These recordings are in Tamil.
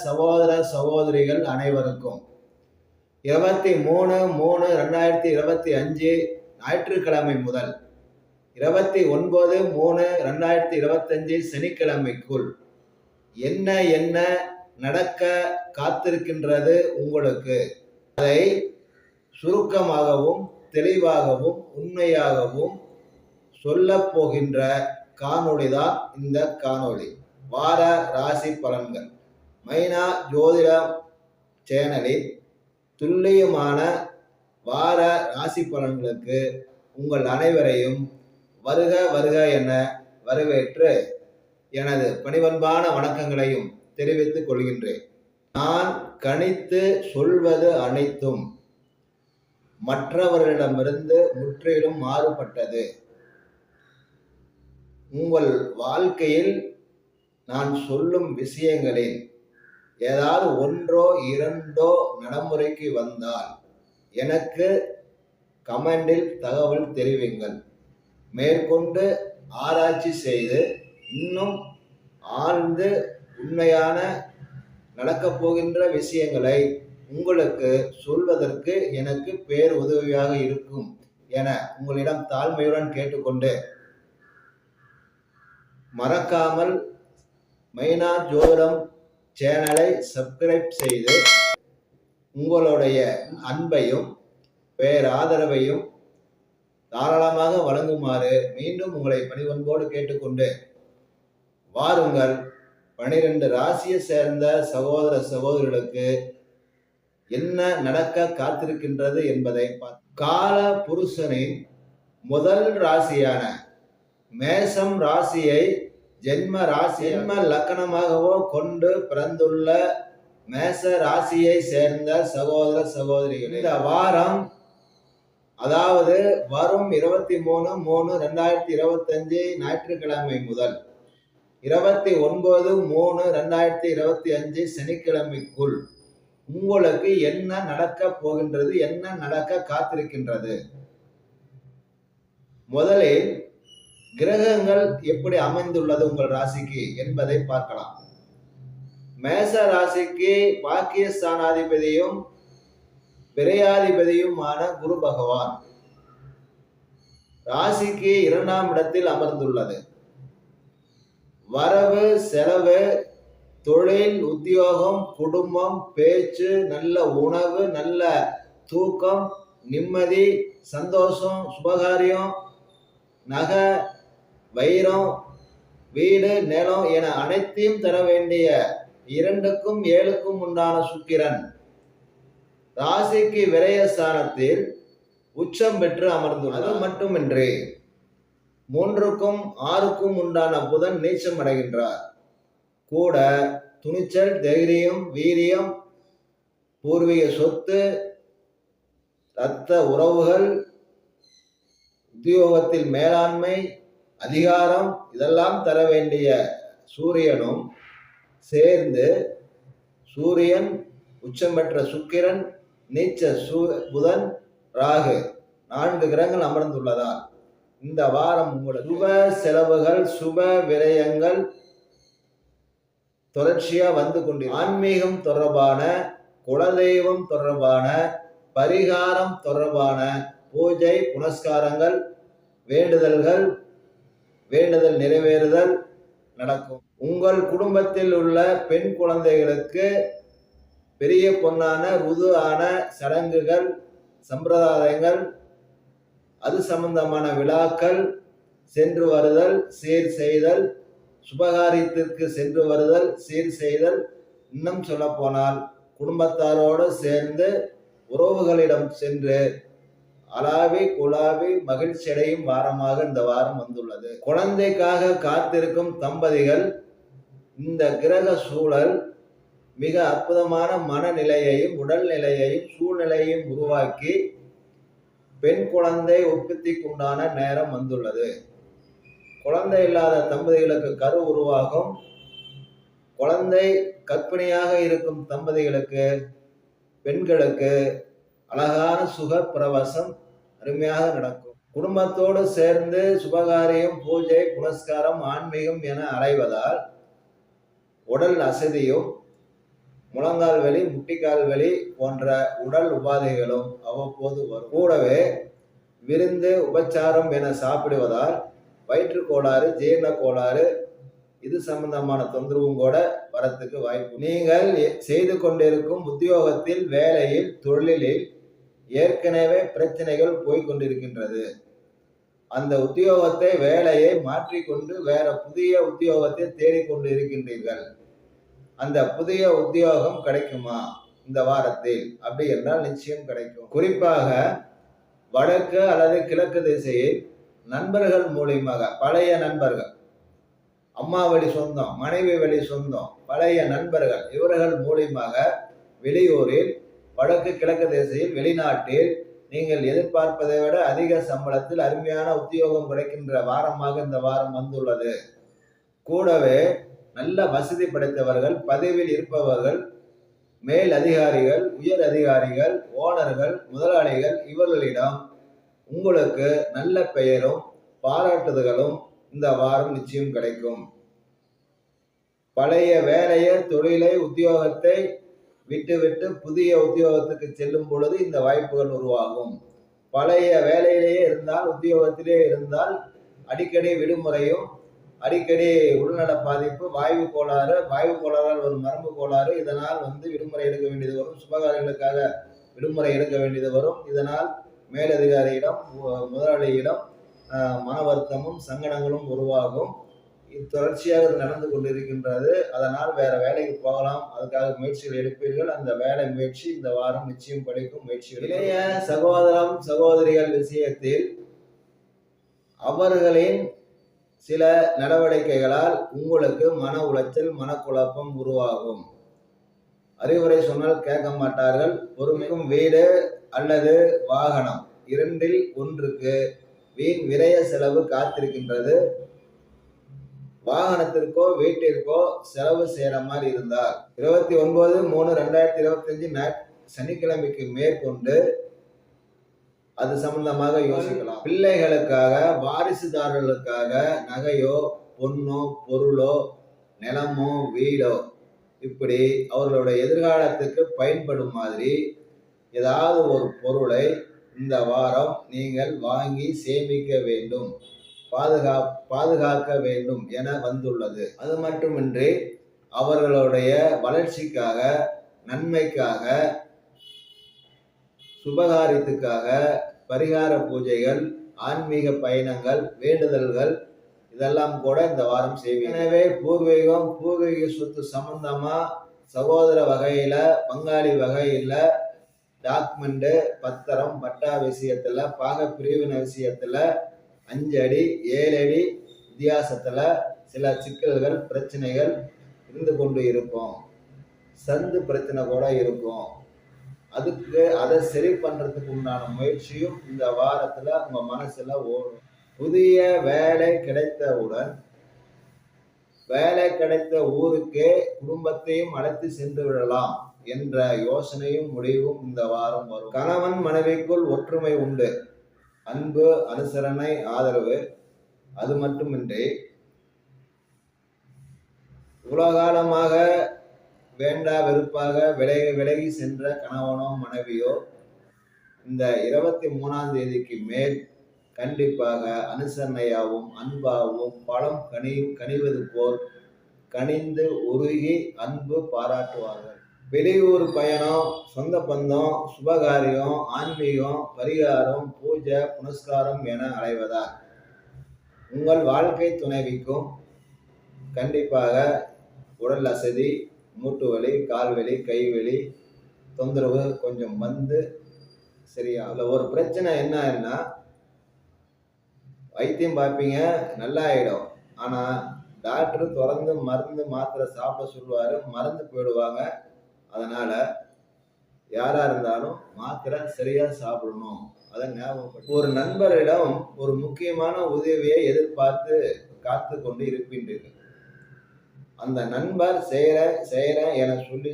சகோதர சகோதரிகள் அனைவருக்கும் 23/3/2025 ஞாயிற்றுக்கிழமை முதல் 29/3/2025 சனிக்கிழமைக்குள் என்ன என்ன நடக்க காத்திருக்கின்றது உங்களுக்கு, அதை சுருக்கமாகவும் தெளிவாகவும் உண்மையாகவும் சொல்ல போகின்ற காணொளிதான் இந்த காணொளி. வார ராசி பலன்கள் மைனா ஜோதிடம் சேனலில் துல்லியமான வார ராசி பலன்களுக்கு உங்கள் அனைவரையும் வருக வருக என வரவேற்று எனது பணிவன்பான வணக்கங்களையும் தெரிவித்துக் கொள்கின்றேன். நான் கணித்து சொல்வது அனைத்தும் மற்றவர்களிடமிருந்து முற்றிலும் மாறுபட்டது. உங்கள் வாழ்க்கையில் நான் சொல்லும் விஷயங்களில் ஏதாவது ஒன்றோ இரண்டோ நடைமுறைக்கு வந்தால் எனக்கு கமெண்டில் தகவல் தெரிவிங்கள். மேற்கொண்டு ஆராய்ச்சி செய்து இன்னும் ஆழ்ந்து உண்மையான நடக்கப் போகின்ற விஷயங்களை உங்களுக்கு சொல்வதற்கு எனக்கு பேர் உதவியாக இருக்கும் என உங்களிடம் தாழ்மையுடன் கேட்டுக்கொண்டு, மறக்காமல் மைனா ஜோதிடம் சேனலை சப்ஸ்கிரைப் செய்து உங்களுடைய அன்பையும் பேராதரவையும் தாராளமாக வழங்குமாறு மீண்டும் உங்களை பணிவன்போடு கேட்டுக்கொண்டு, வாருங்கள் 12 ராசியை சேர்ந்த சகோதர சகோதரிகளுக்கு என்ன நடக்க காத்திருக்கின்றது என்பதை கால புருஷனின் முதல் ராசியான மேஷம் ராசியை ஜென்ம லக்கணமாகவோ கொண்டு பிறந்துள்ள மேஷ ராசியை சேர்ந்த சகோதர சகோதரிகள் இந்த வாரம், அதாவது வரும் 23/3/2025 ஞாயிற்றுக்கிழமை முதல் 29/3/2025 சனிக்கிழமைக்குள் உங்களுக்கு என்ன நடக்க போகின்றது, என்ன நடக்க காத்திருக்கின்றது. முதலில் கிரகங்கள் எப்படி அமைந்துள்ளது உங்கள் ராசிக்கு என்பதை பார்க்கலாம். மேஷ ராசிக்கு பாக்கியஸ்தானாதிபதியும் விரையாதிபதியுமான குரு பகவான் ராசிக்கு 2ஆம் இடத்தில் அமர்ந்துள்ளது. வரவு செலவு, தொழில், உத்தியோகம், குடும்பம், பேச்சு, நல்ல உணவு, நல்ல தூக்கம், நிம்மதி, சந்தோஷம், சுபகாரியம், நகை, வைரம், வீடு, நிலம் என அனைத்தையும் தர வேண்டிய 2க்கும் 7க்கும் உண்டான சுக்கிரன் ராசிக்கு விரயஸ்தானத்தில் உச்சம் பெற்று அமர்ந்துள்ளது. அது மட்டுமின்றி 3க்கும் 6க்கும் உண்டான புதன் நீச்சம் அடைகின்றார். கூட துணிச்சல், தைரியம், வீரியம், பூர்வீக சொத்து, இரத்த உறவுகள், உத்தியோகத்தில் மேலாண்மை, அதிகாரம் இதெல்லாம் தர வேண்டிய சூரியனும் சேர்ந்து, சூரியன், உச்சம் பெற்ற சுக்கிரன், நீச்ச புதன், ராகு 4 கிரகங்கள் அமர்ந்துள்ளதால் இந்த வாரம் உங்களுக்கு சுப செலவுகள், சுப விரயங்கள் தொடர்ச்சியா வந்து கொண்டு, ஆன்மீகம் தொடர்பான, குலதெய்வம் தொடர்பான, பரிகாரம் தொடர்பான பூஜை புனஸ்காரங்கள், வேண்டுதல் நிறைவேறுதல் நடக்கும். உங்கள் குடும்பத்தில் உள்ள பெண் குழந்தைகளுக்கு பெரிய பொன்னான ருது ஆன சடங்குகள், சம்பிரதாயங்கள், அது சம்பந்தமான விழாக்கள், சென்று வருதல், சீர் செய்தல், சுபகாரியத்திற்கு சென்று வருதல், சீர் செய்தல், இன்னும் சொல்ல போனால் குடும்பத்தாரோடு சேர்ந்து உறவுகளிடம் சென்று அலாவி குலாவி மகிழ்ச்சி அடையும் வாரமாக இந்த வாரம் வந்துள்ளது. குழந்தைக்காக காத்திருக்கும் தம்பதிகள் இந்த கிரக சூழல் மிக அற்புதமான மனநிலையையும் உடல் நிலையையும் சூழ்நிலையையும் உருவாக்கி பெண் குழந்தை உற்பத்திக்கு உண்டான நேரம் வந்துள்ளது. குழந்தை இல்லாத தம்பதிகளுக்கு கரு உருவாகும். குழந்தை கர்ப்பிணியாக இருக்கும் தம்பதிகளுக்கு, பெண்களுக்கு அழகான சுக பிரவசம் அருமையாக நடக்கும். குடும்பத்தோடு சேர்ந்து சுபகாரியம், பூஜை, புனஸ்காரம், ஆன்மீகம் என அலைவதால் உடல் அசதியும் முழங்கால் வலி, முட்டிக்கால் வலி போன்ற உடல் உபாதைகளும் அவ்வப்போது வரும். கூடவே விருந்து உபச்சாரம் என சாப்பிடுவதால் வயிற்று கோளாறு, ஜீரண கோளாறு இது சம்பந்தமான தொந்தரவும் கூட வரத்துக்கு வாய்ப்பு. நீங்கள் செய்து கொண்டிருக்கும் உத்தியோகத்தில், வேலையில், தொழிலில் ஏற்கனவே பிரச்சனைகள் போய்கொண்டிருக்கின்றது. அந்த உத்தியோகத்தை, வேலையை மாற்றிக்கொண்டு வேற புதிய உத்தியோகத்தை தேடிக்கொண்டு இருக்கின்றீர்கள். அந்த புதிய உத்தியோகம் கிடைக்குமா இந்த வாரத்தில்? அப்படி என்றால் நிச்சயம் கிடைக்கும். குறிப்பாக வடக்கு அல்லது கிழக்கு திசையில் நண்பர்கள் மூலியமாக, பழைய நண்பர்கள், அம்மா வழி சொந்தம், மனைவி வழி சொந்தம், பழைய நண்பர்கள், இவர்கள் மூலியமாக வெளியூரில், வடக்கு கிழக்கு திசையில், வெளிநாட்டில் நீங்கள் எதிர்பார்ப்பதை விட அதிக சம்பளத்தில் அருமையான உத்தியோகம் கிடைக்கின்ற வாரமாக இந்த வாரம் வந்துள்ளது. கூடவே நல்ல வசதி படைத்தவர்கள், பதவியில் இருப்பவர்கள், மேல் அதிகாரிகள், உயர் அதிகாரிகள், ஓனர்கள், முதலாளிகள் இவர்களிடம் உங்களுக்கு நல்ல பெயரும் பாராட்டுதல்களும் இந்த வாரம் நிச்சயம் கிடைக்கும். பழைய வேலையை, தொழிலை, உத்தியோகத்தை விட்டுவிட்டு புதிய உத்தியோகத்துக்கு செல்லும் பொழுது இந்த வாய்ப்புகள் உருவாகும். பழைய வேலையிலேயே இருந்தால், உத்தியோகத்திலே இருந்தால் அடிக்கடி விடுமுறையும், அடிக்கடி உள்நல பாதிப்பு, வாயு கோளாறால் ஒரு மரபு கோளாறு, இதனால் விடுமுறை எடுக்க வேண்டியது வரும். சுபகாரியங்களுக்காக விடுமுறை எடுக்க வேண்டியது வரும். இதனால் மேலதிகாரியிடம், முதலாளியிடம் மன வருத்தமும் சங்கடங்களும் உருவாகும். தொடர்ச்சியாக நடந்து கொண்டிருக்கின்றது. அதனால் வேற வேலைக்கு போகலாம், அதுக்காக முயற்சிகள் எடுப்பீர்கள். அந்த வேலை முயற்சி இந்த வாரம் நிச்சயம் கிடைக்கும். முயற்சிகள். இளைய சகோதரம், சகோதரிகள் விஷயத்தில் அவர்களின் சில நடவடிக்கைகளால் உங்களுக்கு மன உளைச்சல், மனக்குழப்பம் உருவாகும். அறிவுரை சொன்னால் கேட்க மாட்டார்கள். பொறுமைக்கும் வீடு அல்லது வாகனம் இரண்டில் ஒன்றுக்கு வீண் விரய செலவு காத்திருக்கின்றது. வாகனத்திற்கோ வீட்டிற்கோ செலவு செய்யற மாதிரி இருந்தால் 29/3/2025 சனிக்கிழமைக்கு மேற்கொண்டு அது சம்பந்தமாக யோசிக்கலாம். பிள்ளைகளுக்காக, வாரிசுதாரர்களுக்காக நகையோ, பொண்ணோ, பொருளோ, நிலமோ, வீடோ இப்படி அவர்களுடைய எதிர்காலத்துக்கு பயன்படும் மாதிரி ஏதாவது ஒரு பொருளை இந்த வாரம் நீங்கள் வாங்கி சேமிக்க வேண்டும், பாதுகாக்க வேண்டும் என வந்துள்ளது. அது மட்டுமின்றி அவர்களுடைய வளர்ச்சிக்காக, நன்மைக்காக, சுபகாரியத்துக்காக பரிகார பூஜைகள், ஆன்மீக பயணங்கள், வேண்டுதல்கள் இதெல்லாம் கூட இந்த வாரம் செய்வீங்க. எனவே பூர்வீக சொத்து சம்பந்தமா சகோதர வகையில, பங்காளி வகையில, டாக்குமெண்ட், பத்திரம், பட்டா விஷயத்துல, பாக பிரிவினை விஷயத்துல 5 அடி 7 அடி வித்தியாசத்துல சில சிக்கல்கள், பிரச்சனைகள் இருந்து கொண்டு இருக்கும். சந்து பிரச்சனை கூட இருக்கும். அதை சரி பண்றதுக்கு உண்டான முயற்சியும் இந்த வாரத்துல உங்க மனசுல ஓடும். புதிய வேலை கிடைத்தவுடன் வேலை கிடைத்த ஊருக்கே குடும்பத்தையும் அழைத்து சென்று விடலாம் என்ற யோசனையும் முடிவும் இந்த வாரம் வரும். கணவன் மனைவிக்குள் ஒற்றுமை உண்டு. அன்பு, அனுசரணை, ஆதரவு. அது மட்டுமின்றி உலகாலமாக வேண்டா வெறுப்பாக விலகி சென்ற கணவனோ மனைவியோ இந்த 23ஆம் தேதிக்கு மேல் கண்டிப்பாக அனுசரணையாகவும் அன்பாகவும் பழம் கனிவது போல் கனிந்து உருகி அன்பு பாராட்டுவார்கள். வெளியூர் பயணம், சொந்த பந்தம், சுபகாரியம், ஆன்மீகம், பரிகாரம், பூஜை, புனஸ்காரம் என அலைவதால் உங்கள் வாழ்க்கை துணைவிக்கும் கண்டிப்பாக உடல் அசதி, மூட்டு வலி, கால்வலி, கைவலி தொந்தரவு கொஞ்சம் சரியா. அதில் ஒரு பிரச்சனை என்னன்னா, வைத்தியம் பார்ப்பீங்க, நல்லா ஆயிடும். ஆனால் டாக்டர் தொடர்ந்து மருந்து மாத்திரை சாப்பிட சொல்லுவார், மறந்து போயிடுவாங்க. அதனால யாரா இருந்தாலும் மாத்திரை சரியா சாப்பிடணும். அதை ஞாபகப்படுத்த. ஒரு நண்பரிடம் ஒரு முக்கியமான உதவியை எதிர்பார்த்து காத்து கொண்டு இருக்கின்றீர்கள். அந்த நண்பர் செய்யறேன் என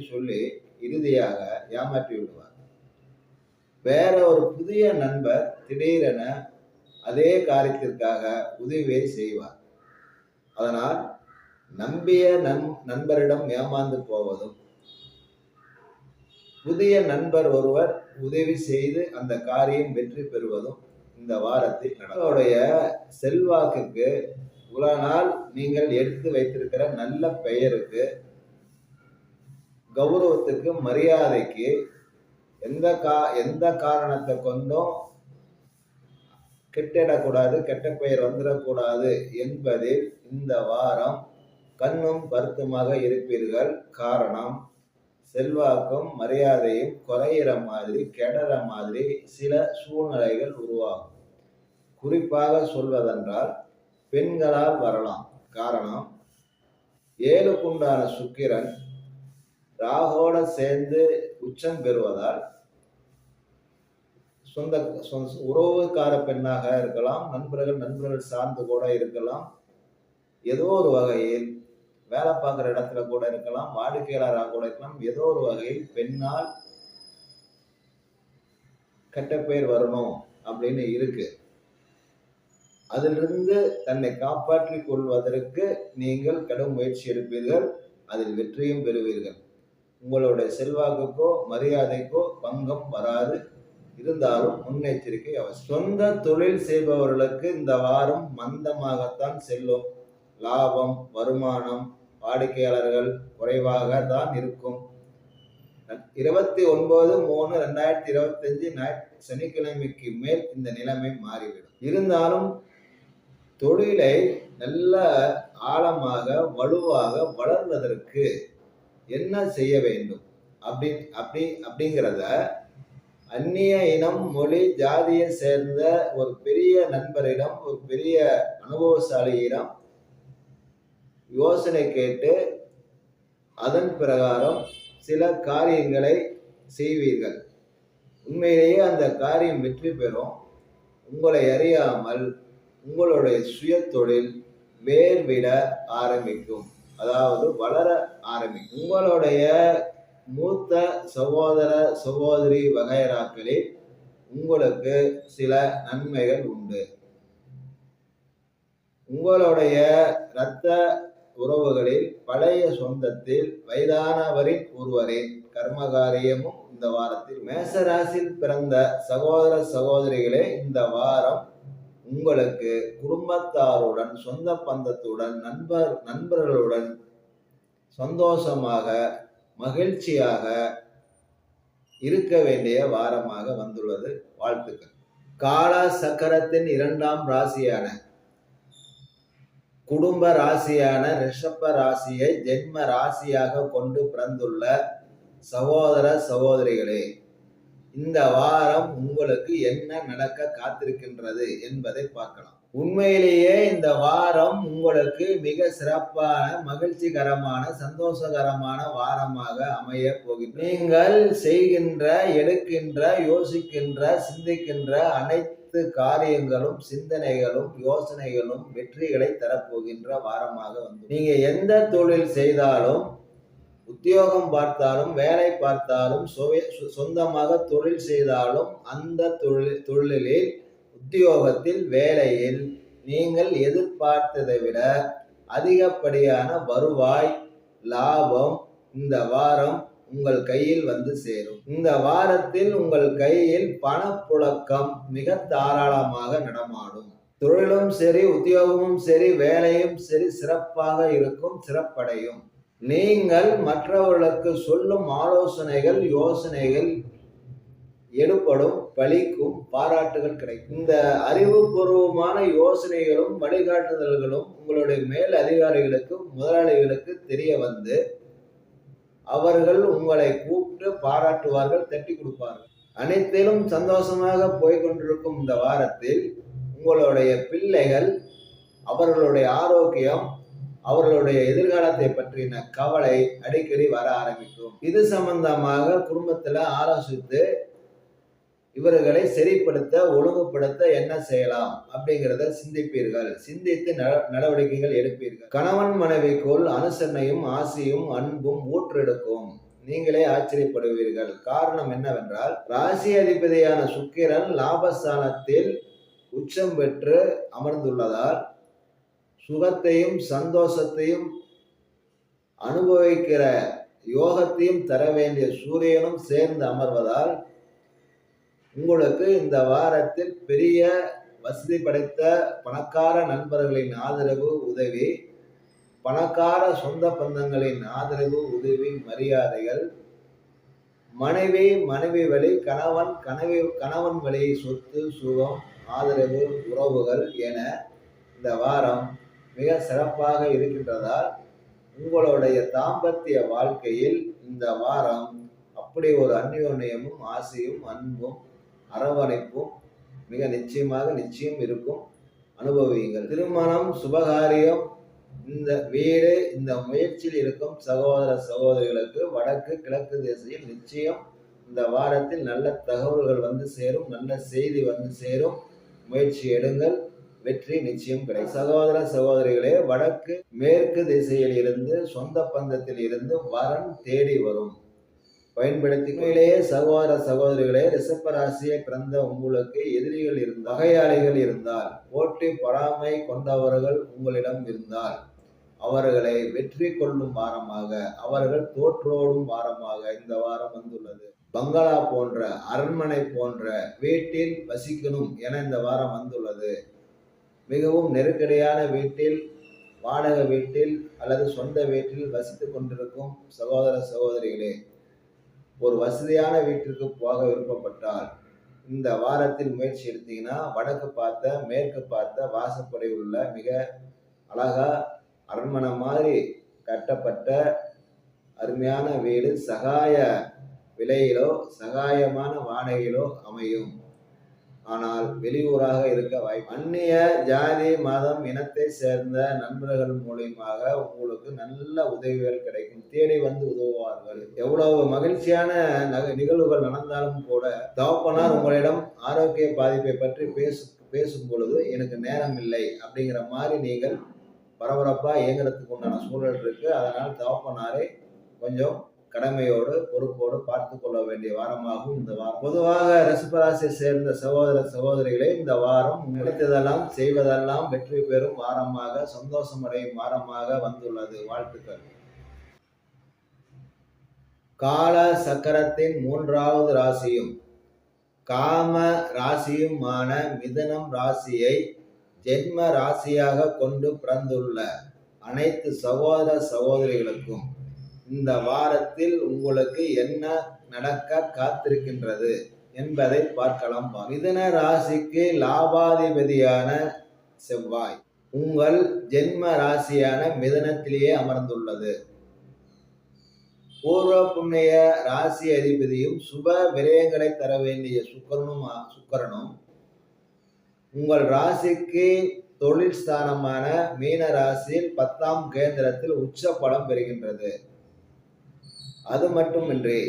சொல்லி இறுதியாக ஏமாற்றி விடுவார். வேற ஒரு புதிய நண்பர் திடீரென அதே காரியத்திற்காக உதவியை செய்வார். அதனால் நம்பிய நண்பரிடம் ஏமாந்து போவதும், புதிய நண்பர் ஒருவர் உதவி செய்து அந்த காரியம் வெற்றி பெறுவதும் இந்த வாரத்தில் நடவுடைய செல்வாக்குக்கு, இவ்வளவு நாள் நீங்கள் எடுத்து வைத்திருக்கிற நல்ல பெயருக்கு, கௌரவத்துக்கு, மரியாதைக்கு எந்த காரணத்தை கொண்டும் கெட்டிடக்கூடாது, கெட்ட பெயர் வந்துடக்கூடாது என்பதில் இந்த வாரம் கண்ணும் கருத்துமாக இருப்பீர்கள். காரணம், செல்வாக்கும் மரியாதையும் குறையிற மாதிரி, கெடுற மாதிரி சில சூழ்நிலைகள் உருவாகும். குறிப்பாக சொல்வதென்றால் பெண்களால் வரலாம். காரணம், 7க்குண்டான சுக்கிரன் ராகோட சேர்ந்து உச்சம் பெறுவதால் சொந்த உறவுக்கார பெண்ணாக இருக்கலாம், நண்பர்கள் சார்ந்து கூட இருக்கலாம், ஏதோ ஒரு வகையில் வேலை பார்க்குற இடத்துல கூட இருக்கலாம், வாடிக்கையாளராக கூட இருக்கலாம், ஏதோ ஒரு வகையில் பெண்ணால் கெட்ட பெயர் வரணும் அப்படின்னு இருக்கு. அதிலிருந்து தன்னை காப்பாற்றிக் கொள்வதற்கு நீங்கள் கடும் முயற்சி எடுப்பீர்கள். அதில் வெற்றியும் பெறுவீர்கள். உங்களுடைய செல்வாக்குக்கோ மரியாதைக்கோ பங்கம் வராது. இருந்தாலும் முன்னெச்சரிக்கை அவசியம். சொந்த தொழில் செய்பவர்களுக்கு இந்த வாரம் மந்தமாகத்தான் செல்லும். லாபம், வருமானம், வாடிக்கையாளர்கள் குறைவாக தான் இருக்கும். 29/3/2025 சனிக்கிழமைக்கு மேல் இந்த நிலைமை மாறிவிடும். இருந்தாலும் தொழிலை நல்ல ஆழமாக வலுவாக வளர்வதற்கு என்ன செய்ய வேண்டும் அப்படிங்கிறத அந்நிய இனம், மொழி, ஜாதியை சேர்ந்த ஒரு பெரிய நண்பரிடம், ஒரு பெரிய அனுபவசாலியிடம் யோசனை கேட்டு அதன் பிரகாரம் சில காரியங்களை செய்வீர்கள். உண்மையிலேயே அந்த காரியம் வெற்றி பெறும். உங்களை அறியாமல் உங்களுடைய சுய தொழில் வேர்விட ஆரம்பிக்கும், அதாவது வளர ஆரம்பிக்கும். உங்களுடைய மூத்த சகோதர சகோதரி வகைராக்களில் உங்களுக்கு சில நன்மைகள் உண்டு. உங்களுடைய இரத்த உறவுகளில் பழைய சொந்தத்தில் வயதானவரின் ஒருவரின் கர்மகாரியமும் இந்த வாரத்தில். மேசராசியில் பிறந்த சகோதர சகோதரிகளே, இந்த வாரம் உங்களுக்கு குடும்பத்தாருடன், சொந்த பந்தத்துடன், நண்பர்களுடன் சந்தோஷமாக மகிழ்ச்சியாக இருக்க வேண்டிய வாரமாக வந்துள்ளது. வாழ்த்துக்கள். கால சக்கரத்தின் 2ஆம் ராசியான குடும்ப ராசியான ரிஷப ராசியை ஜென்ம ராசியாக கொண்டு பிறந்துள்ள சகோதர சகோதரிகளே, இந்த வாரம் உங்களுக்கு என்ன நடக்க காத்திருக்கின்றது என்பதை பார்க்கலாம். உண்மையிலேயே இந்த வாரம் உங்களுக்கு மிக சிறப்பான, மகிழ்ச்சிகரமான, சந்தோஷகரமான வாரமாக அமைய போகிறது. நீங்கள் செய்கின்ற, எடுக்கின்ற, யோசிக்கின்ற, சிந்திக்கின்ற அனைத்து காரியங்களும், சிந்தனைகளும், யோசனைகளும் வெற்றிகளை தரப்போகின்ற வாரமாக வந்து, நீங்க எந்த தொழில் செய்தாலும், உத்தியோகம் பார்த்தாலும், வேலை பார்த்தாலும், சொந்தமாக தொழில் செய்தாலும், அந்த தொழிலில், உத்தியோகத்தில், வேலையில் நீங்கள் எதிர்பார்த்ததை விட அதிகப்படியான வருவாய், லாபம் இந்த வாரம் உங்கள் கையில் வந்து சேரும். இந்த வாரத்தில் உங்கள் கையில் பணப்புழக்கம் மிக தாராளமாக நடமாடும். தொழிலும் சரி, உத்தியோகமும் சரி, வேலையும் சரி சிறப்பாக இருக்கும், சிறப்படையும். நீங்கள் மற்றவர்களுக்கு சொல்லும் ஆலோசனைகள், யோசனைகள் எடுப்படும், பலிக்கும், பாராட்டுகள் கிடைக்கும். இந்த அறிவுபூர்வமான யோசனைகளும் வழிகாட்டுதல்களும் உங்களுடைய மேல் அதிகாரிகளுக்கு, முதலாளிகளுக்கு தெரிய வந்து அவர்கள் உங்களை கூப்பிட்டு பாராட்டுவார்கள், தட்டி கொடுப்பார்கள். அனைத்திலும் சந்தோஷமாக போய்கொண்டிருக்கும் இந்த வாரத்தில் உங்களுடைய பிள்ளைகள், அவர்களுடைய ஆரோக்கியம், அவர்களுடைய எதிர்காலத்தை பற்றின கவலை அடிக்கடி வர ஆரம்பிக்கும். இது சம்பந்தமாக குடும்பத்தில் ஆலோசித்து இவர்களை சரிப்படுத்த, ஒழுங்குபடுத்த என்ன செய்யலாம் அப்படிங்கிறத சிந்திப்பீர்கள். சிந்தித்து நடவடிக்கைகள் எடுப்பீர்கள். கணவன் மனைவிக்குள் அனுசரணையும், ஆசையும், அன்பும் ஊற்றெடுக்கும். நீங்களே ஆச்சரியப்படுவீர்கள். காரணம் என்னவென்றால், ராசி அதிபதியான சுக்கிரன் லாபஸ்தானத்தில் உச்சம் பெற்று அமர்ந்துள்ளதால் சுகத்தையும் சந்தோஷத்தையும் அனுபவிக்கிற யோகத்தையும் தர வேண்டிய சூரியனும் சேர்ந்து அமர்வதால் உங்களுக்கு இந்த வாரத்தில் பெரிய வசதி படைத்த பணக்கார நண்பர்களின் ஆதரவு, உதவி, பணக்கார சொந்த பந்தங்களின் ஆதரவு, உதவி, மரியாதைகள், மனைவி வழி, கணவன் வழி சொத்து, சுகம், ஆதரவு, உறவுகள் என இந்த வாரம் மிக சிறப்பாக இருக்கின்றதால் உங்களுடைய தாம்பத்திய வாழ்க்கையில் இந்த வாரம் அப்படி ஒரு அந்யோன்யமும் ஆசையும் அன்பும் அரவணைப்பும் மிக நிச்சயம் இருக்கும். அனுபவியுங்கள். திருமணம், சுபகாரியம், இந்த வீடு, இந்த முயற்சியில் இருக்கும் சகோதர சகோதரிகளுக்கு வடக்கு கிழக்கு திசையில் நிச்சயம் இந்த வாரத்தில் நல்ல தகவல்கள் வந்து சேரும், நல்ல செய்தி வந்து சேரும். முயற்சி எடுங்கள், வெற்றி நிச்சயம் கிடைக்கும். சகோதர சகோதரிகளே, வடக்கு மேற்கு திசையில் இருந்து சொந்த பந்தத்தில் இருந்து வரன் தேடி வரும். பயன்படுத்திலேயே சகோதர சகோதரிகளே, ரிஷப ராசியை பிறந்த உங்களுக்கு எதிரிகள் இருந்தால், வகையாளிகள் இருந்தால், போட்டி பொறாமை கொண்டவர்கள் உங்களிடம் இருந்தால் அவர்களை வெற்றி கொள்ளும் வாரமாக, அவர்கள் தோற்றோடும் வாரமாக இந்த வாரம் வந்துள்ளது. பங்களா போன்ற, அரண்மனை போன்ற வீட்டில் வசிக்கணும் என இந்த வாரம் வந்துள்ளது. மிகவும் நெருக்கடியான வீட்டில், வாடகை வீட்டில் அல்லது சொந்த வீட்டில் வசித்துக் கொண்டிருக்கும் சகோதர சகோதரிகளே, ஒரு வசதியான வீட்டிற்கு போக விருப்பப்பட்டால் இந்த வாரத்தில் முயற்சி எடுத்தீங்கன்னா வடக்கு பார்த்த, மேற்கு பார்த்த வாசப்படி உள்ள மிக அழகா அரண்மனை மாதிரி கட்டப்பட்ட அருமையான வீடு சகாய விலையிலோ சகாயமான வாடகையிலோ அமையும். ஆனால் வெளியூராக இருக்க வாய்ப்பு. அந்நிய ஜாதி, மதம், இனத்தை சேர்ந்த நண்பர்கள் மூலியமாக உங்களுக்கு நல்ல உதவிகள் கிடைக்கும். தேடி வந்து உதவுவார்கள். எவ்வளவு மகிழ்ச்சியான நிகழ்வுகள் நடந்தாலும் கூட தகப்பனார் உங்களிடம் ஆரோக்கிய பாதிப்பை பற்றி பேசும் பொழுது எனக்கு நேரம் இல்லை அப்படிங்கிற மாதிரி நீங்கள் பரபரப்பா இயங்குறதுக்கு உண்டான சூழல் இருக்கு. அதனால் தகப்பனாரை கொஞ்சம் கடமையோடு பொறுப்போடு பார்த்து கொள்ள வேண்டிய வாரமாகும் இந்த வாரம். பொதுவாக ரிஷபராசியை சேர்ந்த சகோதர சகோதரிகளே, இந்த வாரம் நினைத்ததெல்லாம் செய்வதெல்லாம் வெற்றி பெறும் வாரமாக, சந்தோஷமடையும் வாரமாக வந்துள்ளது. வாழ்த்துக்கள். கால சக்கரத்தின் 3வது ராசியும் காம ராசியுமான மிதுனம் ராசியை ஜென்ம ராசியாக கொண்டு பிறந்துள்ள அனைத்து சகோதர சகோதரிகளுக்கும் இந்த வாரத்தில் உங்களுக்கு என்ன நடக்க காத்திருக்கின்றது என்பதை பார்க்கலாம். மிதுன ராசிக்கு லாபாதிபதியான செவ்வாய் உங்கள் ஜென்ம ராசியான மிதுனத்திலேயே அமர்ந்துள்ளது. பூர்வ புண்ணிய ராசி அதிபதியும் சுப விரயங்களை தர வேண்டிய சுக்கரனும் உங்கள் ராசிக்கு தொழில் ஸ்தானமான மீன ராசியில் 10ஆம் கேந்திரத்தில் உச்ச பலம் பெறுகின்றது. அது மட்டுமின்றி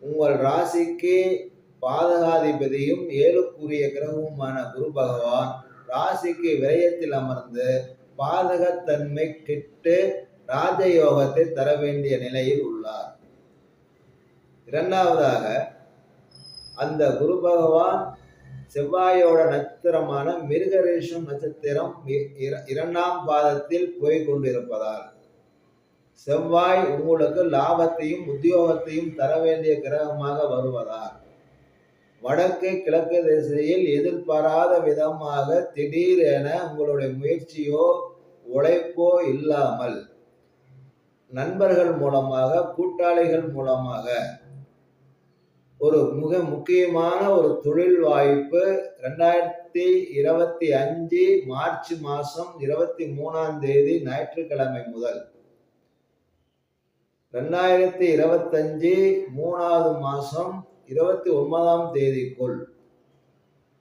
உங்கள் ராசிக்கு பாதகாதிபதியும் 7க்குரிய கிரகமுமான குரு பகவான் ராசிக்கு விரயத்தில் அமர்ந்து பாதகத்தன்மை கெட்டு ராஜயோகத்தை தர வேண்டிய நிலையில் உள்ளார். இரண்டாவதாக அந்த குரு பகவான் செவ்வாயோட நட்சத்திரமான மிருகரேஷம் நட்சத்திரம் 2ஆம் பாதத்தில் போய் கொண்டிருப்பதால் செவ்வாய் உங்களுக்கு லாபத்தையும் உத்தியோகத்தையும் தர வேண்டிய கிரகமாக வருவதால் வடக்கு கிழக்கு திசையில் எதிர்பாராத விதமாக திடீரென உங்களுடைய முயற்சியோ உழைப்போ இல்லாமல் நண்பர்கள் மூலமாக, கூட்டாளிகள் மூலமாக ஒரு மிக முக்கியமான ஒரு தொழில் வாய்ப்பு 2025 மார்ச் மாதம் 23ஆம் தேதி ஞாயிற்றுக்கிழமை முதல் 2025 3வது மாதம் 29ஆம் தேதிக்குள்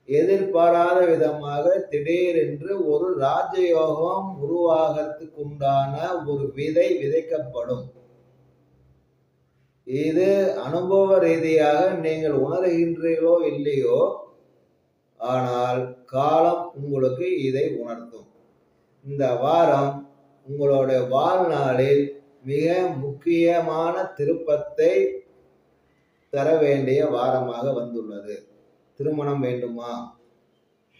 எதிர்பாராத விதமாக திடீரென்று ஒரு ராஜயோகம் உருவாகிறதுக்குண்டான ஒரு விதை விதைக்கப்படும். இது அனுபவ ரீதியாக நீங்கள் உணர்கின்றீர்களோ இல்லையோ, ஆனால் காலம் உங்களுக்கு இதை உணர்த்தும். இந்த வாரம் உங்களுடைய வாழ்நாளில் மிக முக்கியமான திருப்பத்தை தர வேண்டிய வாரமாக வந்துள்ளது. திருமணம் வேண்டுமா,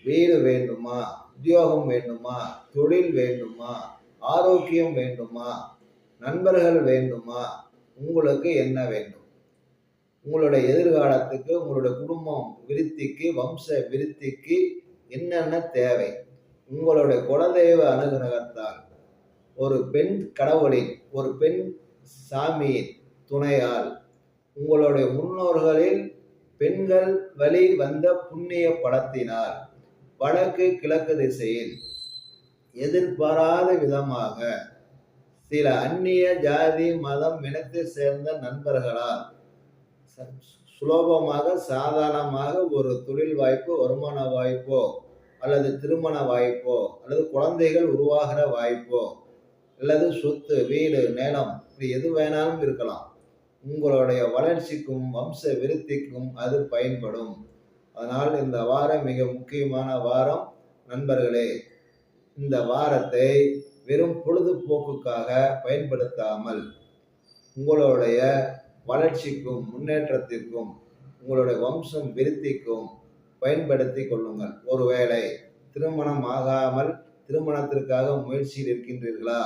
வீடு வேண்டுமா, உத்தியோகம் வேண்டுமா, தொழில் வேண்டுமா, ஆரோக்கியம் வேண்டுமா, நண்பர்கள் வேண்டுமா, உங்களுக்கு என்ன வேண்டும்? உங்களுடைய எதிர்காலத்துக்கு, உங்களுடைய குடும்பம் விருத்திக்கு, வம்ச விருத்திக்கு என்னென்ன தேவை? உங்களுடைய குலதெய்வ அனுகிரகத்தால் ஒரு பெண் கடவுளின், ஒரு பெண் சாமியின் துணையால், உங்களுடைய முன்னோர்களில் பெண்கள் வழி வந்த புண்ணிய பலத்தினால் வடக்கு கிழக்கு திசையில் எதிர்பாராத விதமாக சில அந்நிய ஜாதி மதம் இனத்தை சேர்ந்த நண்பர்களால் சுலபமாக சாதாரணமாக ஒரு தொழில் வாய்ப்பு, வருமான வாய்ப்போ அல்லது திருமண வாய்ப்போ அல்லது குழந்தைகள் உருவாகிற வாய்ப்போ அல்லது சொத்து, வீடு, நிலம், இப்படி எது வேணாலும் இருக்கலாம். உங்களுடைய வளர்ச்சிக்கும் வம்ச விருத்திக்கும் அது பயன்படும். அதனால் இந்த வாரம் மிக முக்கியமான வாரம் நண்பர்களே. இந்த வாரத்தை வெறும் பொழுதுபோக்குக்காக பயன்படுத்தாமல் உங்களுடைய வளர்ச்சிக்கும் முன்னேற்றத்திற்கும் உங்களுடைய வம்சம் விருத்திக்கும் பயன்படுத்தி கொள்ளுங்கள். ஒருவேளை திருமணம் ஆகாமல் திருமணத்திற்காக முயற்சியில் இருக்கின்றீர்களா?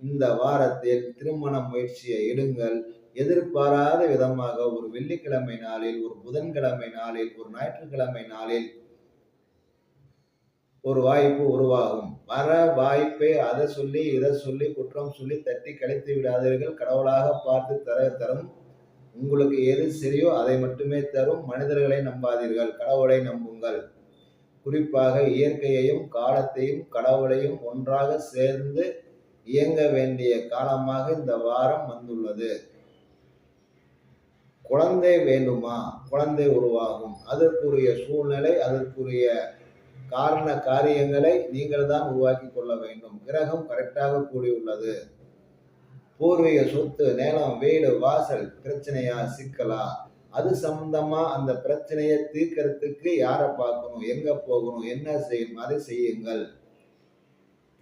இந்த வாரத்தில் திருமண முயற்சியை எடுங்கள். எதிர்பாராத விதமாக ஒரு வெள்ளிக்கிழமை நாளில், ஒரு புதன்கிழமை நாளில், ஒரு ஞாயிற்றுக்கிழமை நாளில் ஒரு வாய்ப்பு உருவாகும். வர வாய்ப்பை அதை சொல்லி இதை சொல்லி குற்றம் சொல்லி தட்டி கழித்து விடாதீர்கள். கடவுளாக பார்த்து தரும். உங்களுக்கு எது சரியோ அதை மட்டுமே தரும். மனிதர்களை நம்பாதீர்கள், கடவுளை நம்புங்கள். குறிப்பாக இயற்கையையும் காலத்தையும் கடவுளையும் ஒன்றாக சேர்ந்து இயங்க வேண்டிய காலமாக இந்த வாரம் வந்துள்ளது. குழந்தை வேண்டுமா? குழந்தை உருவாகும். அதற்குரிய சூழ்நிலை, அதற்குரிய காரண காரியங்களை நீங்கள் தான் உருவாக்கி கொள்ள வேண்டும். கிரகம் கரெக்டாக கூடியுள்ளது. பூர்வீக சொத்து, நிலம், வீடு, வாசல் பிரச்சனையா, சிக்கலா, அது சம்பந்தமா அந்த பிரச்சனையை தீர்க்கறதுக்கு யாரை பார்க்கணும், எங்க போகணும், என்ன செய்யணும், அதை செய்யுங்கள்.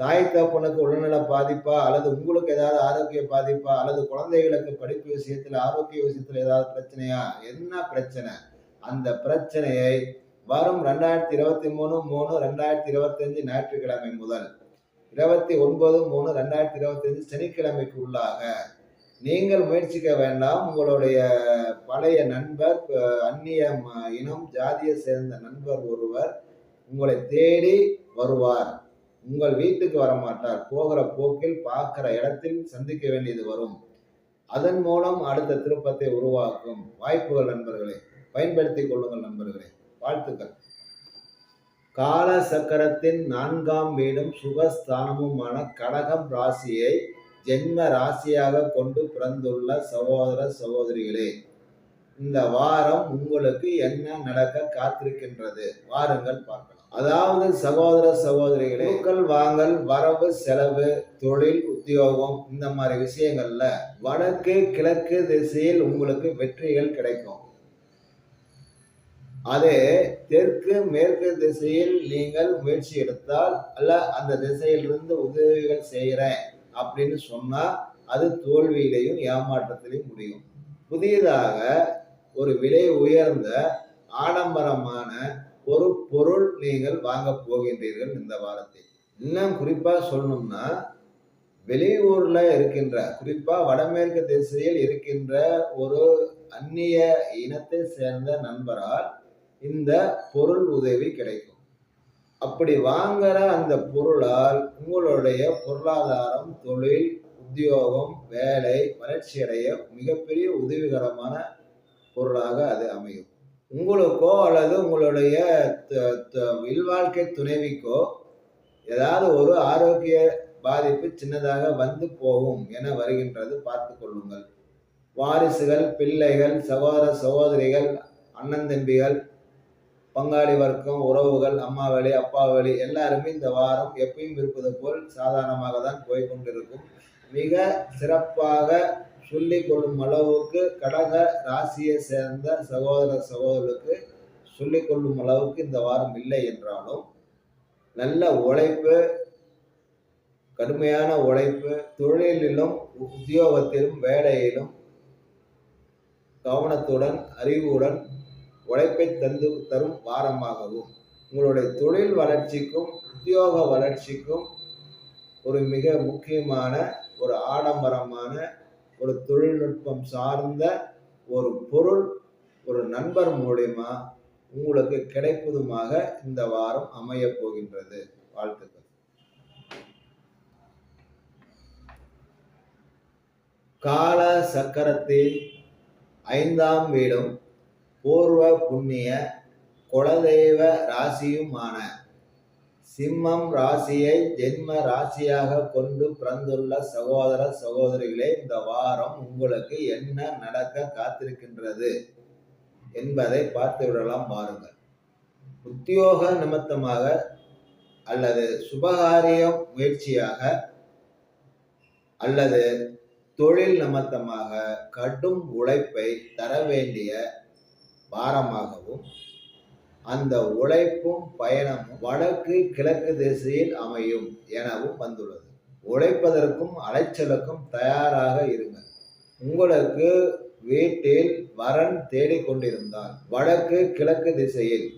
தாய் தகப்பனுக்கு உடல்நல பாதிப்பா அல்லது உங்களுக்கு ஏதாவது ஆரோக்கிய பாதிப்பா அல்லது குழந்தைகளுக்கு படிப்பு விஷயத்துல ஆரோக்கிய விஷயத்துல ஏதாவது பிரச்சனையா, என்ன பிரச்சனை? அந்த பிரச்சனையை வரும் 2023/3/2025 ஞாயிற்றுக்கிழமை முதல் 29/3/2025 சனிக்கிழமைக்கு உள்ளாக நீங்கள் முயற்சிக்க வேண்டாம். உங்களுடைய பழைய நண்பர், அந்நிய இனம் ஜாதியை சேர்ந்த நண்பர் ஒருவர் உங்களை தேடி வருவார். உங்கள் வீட்டுக்கு வரமாட்டார். போகிற போக்கில் பார்க்கிற இடத்தில் சந்திக்க வேண்டியது வரும். அதன் மூலம் அடுத்த திருப்பத்தை உருவாக்கும் வாய்ப்புகள் நண்பர்களே. பயன்படுத்திக் கொள்ளுங்கள் நண்பர்களே. வாழ்த்துக்கள். கால சக்கரத்தின் 4ஆம் வீடும் சுகஸ்தானமுமான கடகம் ராசியை ஜென்ம ராசியாக கொண்டு பிறந்துள்ள சகோதர சகோதரிகளே, இந்த வாரம் உங்களுக்கு என்ன நடக்க காத்திருக்கின்றது? வாருங்கள் பார்க்கலாம். அதாவது சகோதர சகோதரிகளே, கொடுக்கல் வாங்கல், வரவு செலவு, தொழில், உத்தியோகம், இந்த மாதிரி விஷயங்கள்ல வடக்கு கிழக்கு திசையில் உங்களுக்கு வெற்றிகள் கிடைக்கும். அதே தெற்கு மேற்கு திசையில் நீங்கள் முயற்சி எடுத்தால் அல்ல அந்த திசையிலிருந்து உதவிகள் செய்கிறேன் அப்படின்னு சொன்னா அது தோல்வியிலையும் ஏமாற்றத்திலையும் முடியும். புதியதாக ஒரு விலை உயர்ந்த ஆடம்பரமான ஒரு பொருள் நீங்கள் வாங்க போகின்றீர்கள் இந்த வாரத்தில். இன்னும் குறிப்பா சொல்லணும்னா, வெளியூர்ல இருக்கின்ற, குறிப்பா வடமேற்கு திசையில் இருக்கின்ற ஒரு அந்நிய இனத்தை சேர்ந்த நண்பரால் இந்த பொருள் உதவி கிடைக்கும். அப்படி வாங்குற அந்த பொருளால் உங்களுடைய பொருளாதாரம், தொழில், உத்தியோகம், வேலை வளர்ச்சியடைய மிகப்பெரிய உதவிகரமான பொருளாக அது அமையும். உங்களுக்கோ அல்லது உங்களுடைய இல்வாழ்க்கை துணைவிக்கோ ஏதாவது ஒரு ஆரோக்கிய பாதிப்பு சின்னதாக வந்து போகும் என வருகின்றது, பார்த்து கொள்ளுங்கள். வாரிசுகள், பிள்ளைகள், சகோதர சகோதரிகள், அண்ணன் தம்பிகள், பங்காளி வர்க்கம், உறவுகள், அம்மா வழி, அப்பா வழி எல்லாருமே இந்த வாரம் எப்பயும் இருப்பது போல் சாதாரணமாக தான் போய்கொண்டிருக்கும். மிக சிறப்பாக சொல்லிக் கொள்ளும் அளவுக்கு கடக ராசியை சேர்ந்த சகோதர சகோதரர்களுக்கு சொல்லிக் கொள்ளும் அளவுக்கு இந்த வாரம் இல்லை என்றாலும் நல்ல உழைப்பு, கடுமையான உழைப்பு, தொழிலிலும் உத்தியோகத்திலும் வேலையிலும் கவனத்துடன் அறிவுடன் உழைப்பை தரும் வாரமாகவும் உங்களுடைய தொழில் வளர்ச்சிக்கும் உத்தியோக வளர்ச்சிக்கும் ஒரு மிக முக்கியமான ஒரு ஆடம்பரமான ஒரு தொழில்நுட்பம் சார்ந்த ஒரு பொருள் ஒரு நண்பர் மூலியமா உங்களுக்கு கிடைப்பதுமாக இந்த வாரம் அமைய போகின்றது. வாழ்த்துக்கள். கால சக்கரத்தில் 5ஆம் வீடும் பூர்வ புண்ணிய குலதெய்வ ராசியுமான சிம்மம் ராசியை ஜென்ம ராசியாக கொண்டு பிறந்துள்ள சகோதர சகோதரிகளே, இந்த வாரம் உங்களுக்கு என்ன நடக்க காத்திருக்கின்றது என்பதை பார்த்து விடலாம். பாருங்கள். உத்தியோக நிமித்தமாக அல்லது சுபகாரியம் முயற்சியாக அல்லது தொழில் நிமித்தமாக கடும் உழைப்பை தர வேண்டிய வாரமாகவும் அந்த உழைப்பும் பயணமும் வடக்கு கிழக்கு திசையில் அமையும் எனவும் வந்துள்ளது. உழைப்பதற்கும் அலைச்சலுக்கும் தயாராக இருங்கள். உங்களுக்கு வீட்டில் வரன் தேடிக்கொண்டிருந்தால் வடக்கு கிழக்கு திசையில்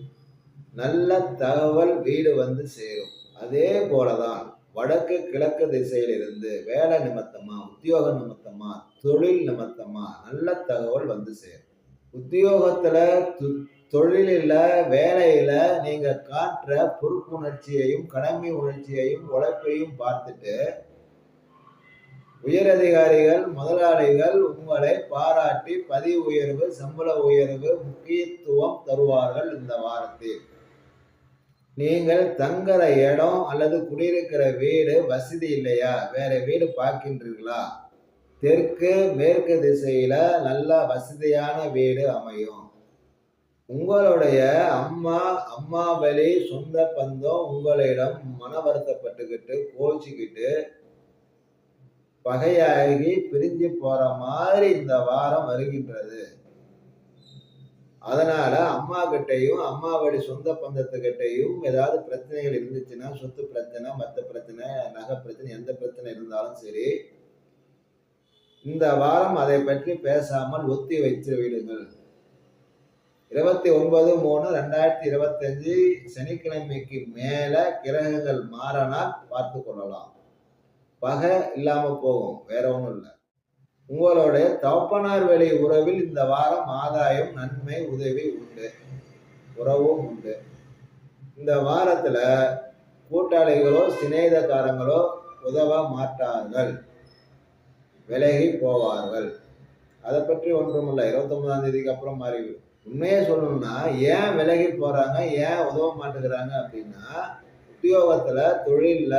நல்ல தகவல் வீடு வந்து சேரும். அதே போலதான் வடக்கு கிழக்கு திசையில் இருந்து வேலை நிமித்தமா, உத்தியோக நிமித்தமா, தொழில் நிமித்தமா நல்ல தகவல் வந்து சேரும். உத்தியோகத்துல தொழிலில் வேலையில நீங்க காட்டுற பொறுப்புணர்ச்சியையும் கடமை உணர்ச்சியையும் உழைப்பையும் பார்த்துட்டு உயரதிகாரிகள் முதலாளிகள் உங்களை பாராட்டி பதவி உயர்வு சம்பள உயர்வு முக்கியத்துவம் தருவார்கள். இந்த வாரத்தில் நீங்கள் தங்குற இடம் அல்லது குடியிருக்கிற வீடு வசதி இல்லையா, வேற வீடு பார்க்கின்றீர்களா, தெற்கு மேற்கு திசையில நல்ல வசதியான வீடு அமையும். உங்களுடைய அம்மா வழி சொந்த பந்தம் உங்களிடம் மன வருத்தப்பட்டுக்கிட்டு கோச்சிக்கிட்டு பகையாகி பிரிஞ்சு போற மாதிரி இந்த வாரம் வருகின்றது. அதனால அம்மா கிட்டையும் அம்மா வழி சொந்த பந்தத்துக்கிட்டையும் ஏதாவது பிரச்சனைகள் இருந்துச்சுன்னா, சொத்து பிரச்சனை, மற்ற பிரச்சனை, நகை பிரச்சனை, எந்த பிரச்சனை இருந்தாலும் சரி, இந்த வாரம் அதை பற்றி பேசாமல் ஒத்தி வைத்து விடுங்கள். 29/3/2025 சனிக்கிழமைக்கு மேல கிரகங்கள் மாறினால் பார்த்து கொள்ளலாம். பகை இல்லாம போகும், வேற ஒன்றும் இல்லை. உங்களுடைய தகப்பனார் வழி உறவில் இந்த வாரம் ஆதாயம், நன்மை, உதவி உண்டு, உறவும் உண்டு. இந்த வாரத்துல கூட்டாளிகளோ சிநேகிதக்காரங்களோ உதவ மாட்டார்கள், விலகி போவார்கள். அதை பற்றி ஒன்றுமில்லை. 29ஆம் தேதிக்கு அப்புறம் மாறிவிடும். உண்மையே சொல்லணும்னா ஏன் விலகி போறாங்க, ஏன் உதவ மாட்டேங்கிறாங்க அப்படின்னா, உத்தியோகத்துல தொழில்ல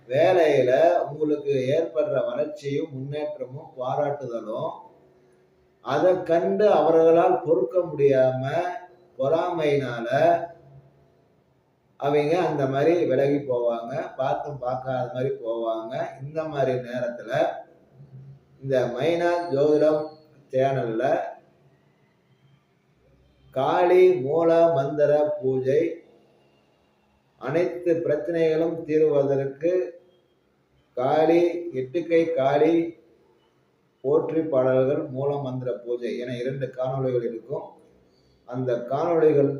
வேலையில உங்களுக்கு ஏற்படுற வளர்ச்சியும் முன்னேற்றமும் பாராட்டுதலும் அதை கண்டு அவர்களால் பொறுக்க முடியாம பொறாமையினால அவங்க அந்த மாதிரி விலகி போவாங்க, பார்த்தும் பார்க்காத மாதிரி போவாங்க. இந்த மாதிரி நேரத்துல இந்த மைனா ஜோதிடம் சேனல்ல காளி மூல மந்திர பூஜை, அனைத்து பிரச்சனைகளும் தீர்வதற்கு காளி, எட்டுக்கை காளி போற்றி பாடல்கள், மூல மந்திர பூஜை என 2 காணொளிகள் இருக்கும். அந்த காணொளியில்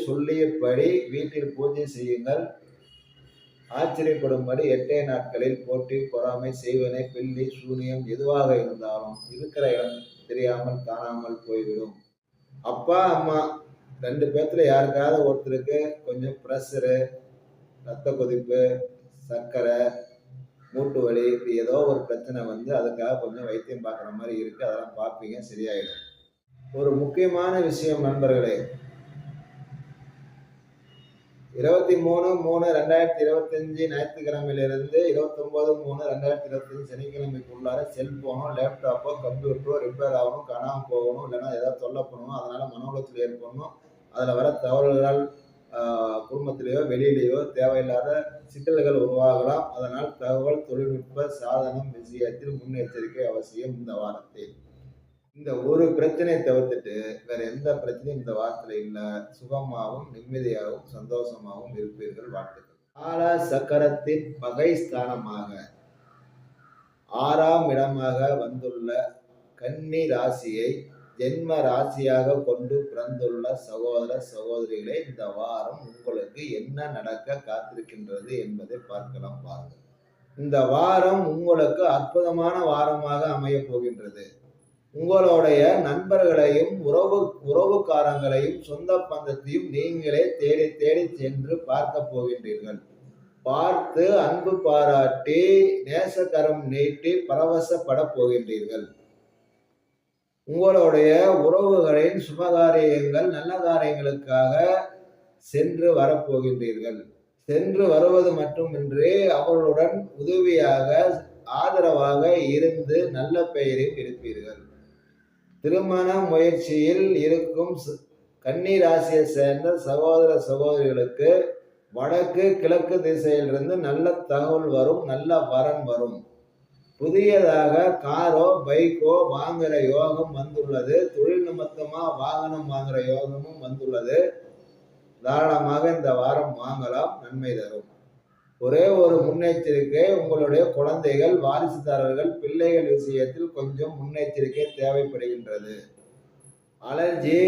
சொல்லியபடி வீட்டில் பூஜை செய்யுங்கள். ஆச்சரியப்படும்படி 8 நாட்களில் போட்டி, பொறாமை, செய்வனை, பில்லி, சூனியம் எதுவாக இருந்தாலும் இருக்கிற இடம் தெரியாமல் காணாமல் போய்விடும். அப்பா அம்மா 2 பேர்த்துல யாருக்காவது ஒருத்தருக்கு கொஞ்சம் ப்ரெஷரு, ரத்த கொதிப்பு, சர்க்கரை, மூட்டு வலி, இப்படி ஏதோ ஒரு பிரச்சனை வந்து அதுக்காக கொஞ்சம் வைத்தியம் பார்க்குற மாதிரி இருக்கு. அதெல்லாம் பார்ப்பீங்க, சரியாயிடும். ஒரு முக்கியமான விஷயம் நண்பர்களே, 23/3/2025 ஞாயிற்றுக்கிழமையிலிருந்து 29/3/2025 சனிக்கிழமைக்குள்ளார செல்போனோ லேப்டாப்போ கம்ப்யூட்டரோ ரிப்பேர் ஆகணும், காணாமல் போகணும், இல்லைன்னா ஏதாவது தொல்லை பண்ணணும், அதனால மன உளைச்சல் ஏற்படணும், அதில் வர தகவல்களால் குடும்பத்திலேயோ வெளியிலேயோ தேவையில்லாத சிக்கல்கள் உருவாகலாம். அதனால் தகவல் தொழில்நுட்ப சாதனம் விஷயத்தில் முன்னெச்சரிக்கை அவசியம். இந்த வாரத்தில் இந்த ஒரு பிரச்சனையை தவிர்த்துட்டு வேற எந்த பிரச்சனையும் இந்த வாரத்தில் இல்லை. சுகமாகவும் நிம்மதியாகவும் சந்தோஷமாகவும் இருப்பீர்கள். வாழ்த்துக்கள். கால சக்கரத்தின் பகை ஸ்தானமாக 6ஆம் இடமாக வந்துள்ள கன்னி ராசியை ஜென்ம ராசியாக கொண்டு பிறந்துள்ள சகோதர சகோதரிகளே, இந்த வாரம் உங்களுக்கு என்ன நடக்க காத்திருக்கின்றது என்பதை பார்க்கலாம். பாருங்கள். இந்த வாரம் உங்களுக்கு அற்புதமான வாரமாக அமையப் போகின்றது. உங்களுடைய நண்பர்களையும் உறவுக்காரங்களையும் சொந்த பந்தத்தையும் நீங்களே தேடி தேடி சென்று பார்க்க போகின்றீர்கள். பார்த்து அன்பு பாராட்டி நேசக்கரம் நீட்டி பரவசப்பட போகின்றீர்கள். உங்களுடைய உறவுகளின் சுபகாரியங்கள் நல்ல காரியங்களுக்காக சென்று வரப்போகின்றீர்கள். சென்று வருவது மட்டுமின்றி அவர்களுடன் உதவியாக ஆதரவாக இருந்து நல்ல பெயரையும் எடுப்பீர்கள். திருமண முயற்சியில் இருக்கும் கன்னி ராசியை சேர்ந்த சகோதர சகோதரிகளுக்கு வடக்கு கிழக்கு திசையிலிருந்து நல்ல தகவல் வரும், நல்ல வரன் வரும். புதியதாக காரோ பைக்கோ வாங்குற யோகம் வந்துள்ளது. தொழில் நிமித்தமா வாகனம் வாங்குற யோகமும் வந்துள்ளது. தாராளமாக இந்த வாரம் வாங்கலாம், நன்மை தரும். ஒரே ஒரு முன்னெச்சரிக்கை, உங்களுடைய குழந்தைகள் வாரிசுதாரர்கள் பிள்ளைகள் விஷயத்தில் கொஞ்சம் முன்னெச்சரிக்கை தேவைப்படுகின்றது. அலர்ஜி,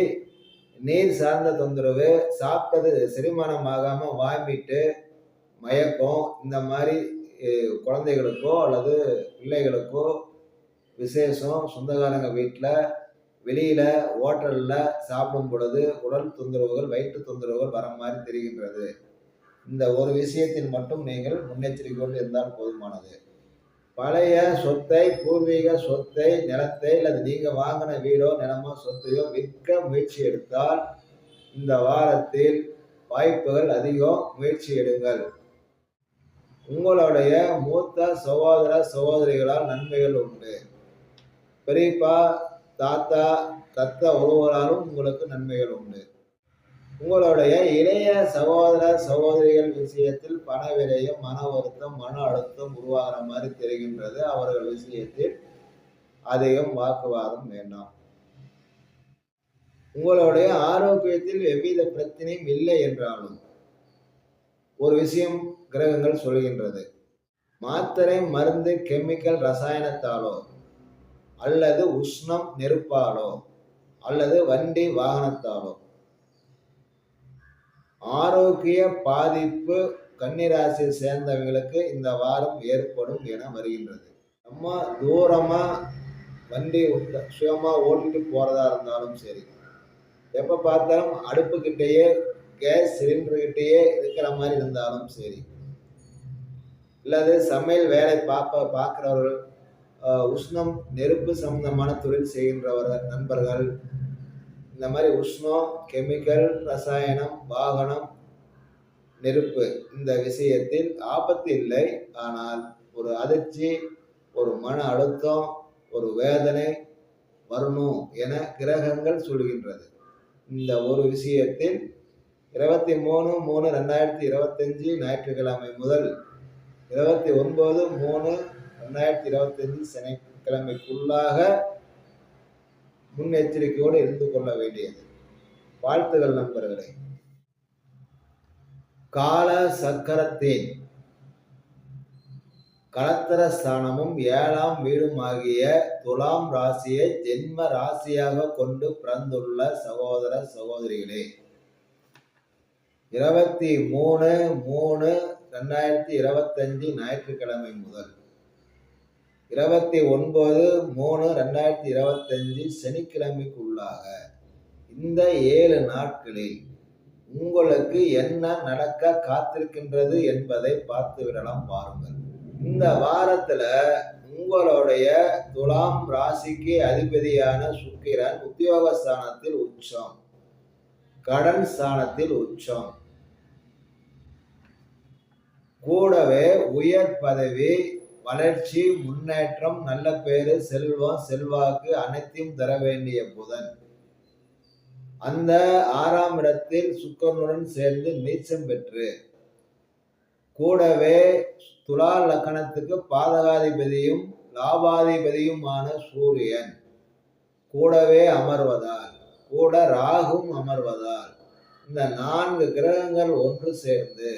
நீர் சார்ந்த தொந்தரவு, சாப்பிட்டது செரிமானமாகாம வாமிட்டு, மயக்கம், இந்த மாதிரி குழந்தைகளுக்கோ அல்லது பிள்ளைகளுக்கோ விசேஷம், சொந்தக்காரங்க வீட்டில் வெளியில ஹோட்டலில் சாப்பிடும் பொழுது உடல் தொந்தரவுகள் வயிற்று தொந்தரவுகள் வர மாதிரி தெரிகின்றது. இந்த ஒரு விஷயத்தில் மட்டும் நீங்கள் முன்னெச்சரிக்கையோடு இருந்தால் போதுமானது. பழைய சொத்தை, பூர்வீக சொத்தை, நிலத்தை அல்லது நீங்க வாங்கின வீடோ நிலமோ சொத்தையோ விற்க முயற்சி எடுத்தால் இந்த வாரத்தில் வாய்ப்புகள் அதிகம். முயற்சி எடுங்கள். உங்களுடைய மூத்த சகோதர சகோதரிகளால் நன்மைகள் உண்டு. பெரியப்பா, தாத்தா, தத்த உறவுகளாலும் உங்களுக்கு நன்மைகள் உண்டு. உங்களுடைய இளைய சகோதர சகோதரிகள் விஷயத்தில் பண விரயம், மன வருத்தம், மன அழுத்தம் உருவாகிற மாதிரி தெரிகின்றது. அவர்கள் விஷயத்தில் அதிகம் வாக்குவாதம் வேண்டாம். உங்களுடைய ஆரோக்கியத்தில் எவ்வித பிரச்சனையும் இல்லை என்றாலும் ஒரு விஷயம் கிரகங்கள் சொல்கின்றது. மாத்திரை, மருந்து, கெமிக்கல், ரசாயனத்தாலோ அல்லது உஷ்ணம் நெருப்பாலோ அல்லது வண்டி வாகனத்தாலோ ஆரோக்கிய பாதிப்பு கன்னிராசியை சேர்ந்தவர்களுக்கு இந்த வாரம் ஏற்படும் என வருகின்றது. நம்ம தூரமா வண்டி சுயமா ஓட்டிட்டு போறதா இருந்தாலும் சரி, எப்ப பார்த்தாலும் அடுப்புக்கிட்டேயே கேஸ் சிலிண்டர்கிட்டேயே இருக்கிற மாதிரி இருந்தாலும் சரி, இல்லது சமையல் வேலை பார்க்கிறவர்கள், உஷ்ணம் நெருப்பு சம்பந்தமான தொழில் செய்கின்றவர்கள் நண்பர்கள், இந்த மாதிரி உஷ்ணம், கெமிக்கல், ரசாயனம், வாகனம், நெருப்பு, இந்த விஷயத்தில் ஆபத்து இல்லை. ஆனால் ஒரு அதிர்ச்சி, ஒரு மன அழுத்தம், ஒரு வேதனை வரணும் என கிரகங்கள் சொல்கின்றது. இந்த ஒரு விஷயத்தில் 23/3/2025 ஞாயிற்றுக்கிழமை முதல் 29/3/2025 சனிக்கிழமைக்குள்ளாக முன்னெச்சரிக்கையோடு இருந்து கொள்ள வேண்டியது. வாழ்த்துகள் நண்பர்களே. கால சக்கரத்தின் களத்திர ஸ்தானமும் 7ஆம் வீடுமாகிய துலாம் ராசியை ஜென்ம ராசியாக கொண்டு பிறந்துள்ள சகோதர சகோதரிகளே, 23/3/2025 ஞாயிற்றுக்கிழமை முதல் 29/3/2025 சனிக்கிழமைக்குள்ளாக இந்த 7 நாட்களில் உங்களுக்கு என்ன நடக்க காத்திருக்கின்றது என்பதை பார்த்து விடலாம் பாருங்கள். இந்த வாரத்துல உங்களுடைய துலாம் ராசிக்கு அதிபதியான சுக்கிரன் உத்தியோக ஸ்தானத்தில் உச்சம், கடன் ஸ்தானத்தில் உச்சம், கூடவே உயர் பதவி, வளர்ச்சி, முன்னேற்றம், நல்ல பேரு, செல்வம், செல்வாக்கு அனைத்தையும் தர வேண்டிய புதன் அந்த 6ஆம் இடத்தில் சுக்கிரனுடன் சேர்ந்து நீச்சம் பெற்று, கூடவே துலா லக்கணத்துக்கு பாதகாதிபதியும் லாபாதிபதியுமான சூரியன் கூடவே அமர்வதால், கூட ராகும் அமர்வதால், இந்த 4 கிரகங்கள் ஒன்று சேர்ந்து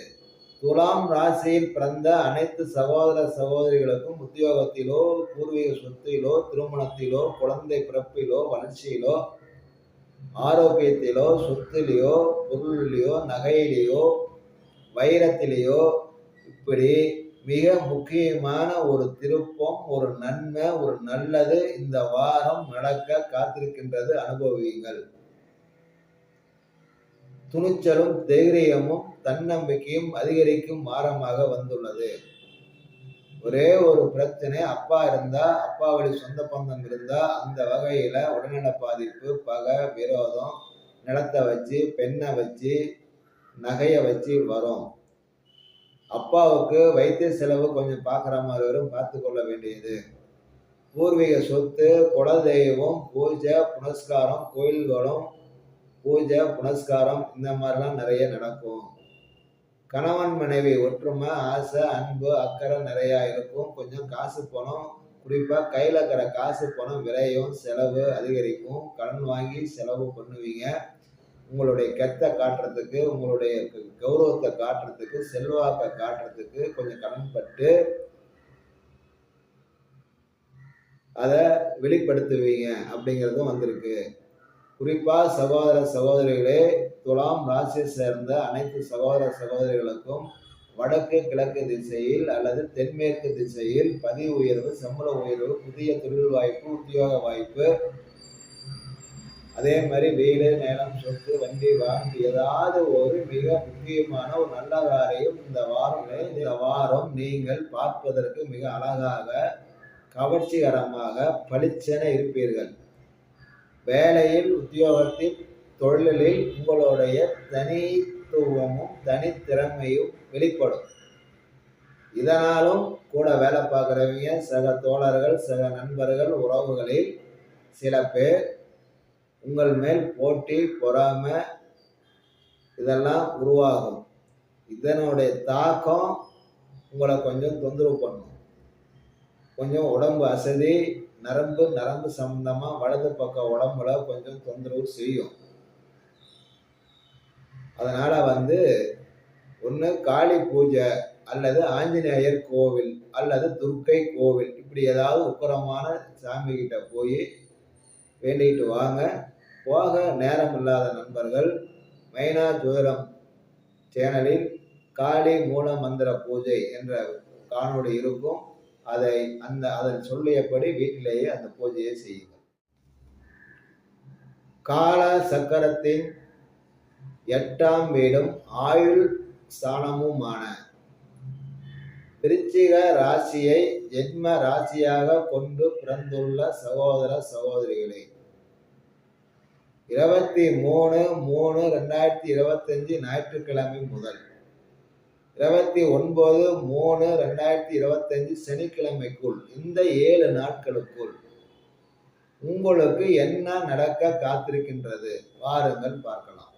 துலாம் ராசியில் பிறந்த அனைத்து சகோதர சகோதரிகளுக்கும் உத்தியோகத்திலோ, பூர்வீக சொத்திலோ, திருமணத்திலோ, குழந்தை பிறப்பிலோ, வளர்ச்சியிலோ, ஆரோக்கியத்திலோ, சொத்திலேயோ, பொருளிலேயோ, நகையிலேயோ, வைரத்திலேயோ, இப்படி மிக முக்கியமான ஒரு திருப்பம், ஒரு நன்மை, ஒரு நல்லது இந்த வாரம் நடக்க காத்திருக்கின்றது. அனுபவியுங்கள். துணிச்சலும் தைரியமும் தன்னம்பிக்கையும் அதிகரிக்கும் வாரமாக வந்துள்ளது. ஒரே ஒரு பிரச்சனை, அப்பா இருந்தா, அப்பா வழி சொந்த பந்தம் இருந்தா அந்த வகையில உடல்நல பாதிப்பு, பகை, விரோதம், நிலத்தை வச்சு, பெண்ணை வச்சு, நகையை வச்சு வரும். அப்பாவுக்கு வைத்திய செலவு கொஞ்சம் பார்க்குற மாதிரி வரும், பார்த்து கொள்ள வேண்டியது. பூர்வீக சொத்து, குலதெய்வம், பூஜை புனஸ்காரம், கோயில்களும் பூஜை புனஸ்காரம் இந்த மாதிரிலாம் நிறைய நடக்கும். கணவன் மனைவி ஒற்றுமை, ஆசை, அன்பு, அக்கறை நிறையா இருக்கும். கொஞ்சம் காசு பணம், குறிப்பாக கையில் இருக்கிற காசு பணம் விரையும், செலவு அதிகரிக்கும். கடன் வாங்கி செலவு பண்ணுவீங்க. உங்களுடைய கெத்தை காட்டுறதுக்கு, உங்களுடைய கௌரவத்தை காட்டுறதுக்கு, செல்வாக்கை காட்டுறதுக்கு கொஞ்சம் கடன் பட்டு அதை வெளிப்படுத்துவீங்க அப்படிங்கிறதும் வந்திருக்கு. குறிப்பாக சகோதர சகோதரிகளே, துலாம் ராசியை சேர்ந்த அனைத்து சகோதர சகோதரிகளுக்கும் வடக்கு கிழக்கு திசையில் அல்லது தென்மேற்கு திசையில் பதவி உயர்வு, சம்பள உயர்வு, புதிய தொழில் வாய்ப்பு, உத்தியோக வாய்ப்பு, அதே மாதிரி வீடு, நிலம், சொத்து, வண்டி, வாங்கி ஏதாவது ஒரு மிக முக்கியமான ஒரு நல்ல காரியம் இந்த வாரம் நீங்கள் பார்ப்பதற்கு மிக அழகாக, கவர்ச்சிகரமாக, பளிச்சென இருப்பீர்கள். வேலையில், உத்தியோகத்தில், தொழிலில் உங்களுடைய தனித்துவமும் தனித்திறமையும் வெளிப்படும். இதனாலும் கூட வேலை பார்க்குறவங்க, சக தோழர்கள், சக நண்பர்கள், உறவுகளில் சில பேர் உங்கள் மேல் போட்டி, பொறாமை இதெல்லாம் உருவாகும். இதனுடைய தாக்கம் உங்களை கொஞ்சம் தொந்தரவு பண்ணும். கொஞ்சம் உடம்பு அசதி, நரம்பு சம்பந்தமா வலது பக்கம் உடம்புல கொஞ்சம் தொந்தரவு செய்யும். அதனால ஒன்று காளி பூஜை அல்லது ஆஞ்சநேயர் கோவில் அல்லது துர்க்கை கோவில் இப்படி ஏதாவது உக்கரமான சாமி கிட்ட போய் வேண்டிக்கிட்டு வாங்க. போக நேரம் இல்லாத நண்பர்கள் மைனா ஜோதிடம் சேனலில் காளி மூல மந்திர பூஜை என்ற காணொளி இருக்கும். அதன் சொல்லியபடி வீட்டிலேயே அந்த பூஜையை செய்யுங்கள். கால சக்கரத்தின் 8ஆம் வீடும் ஆயுள் ஸ்தானமுமான விருச்சிக ராசியை ஜென்ம ராசியாக கொண்டு பிறந்துள்ள சகோதர சகோதரிகளே, 23/3/2025 ஞாயிற்றுக்கிழமை முதல் 29/3/2025 சனிக்கிழமைக்குள் இந்த 7 நாட்களுக்குள் உங்களுக்கு என்ன நடக்க காத்திருக்கின்றது வாருங்கள் பார்க்கலாம்.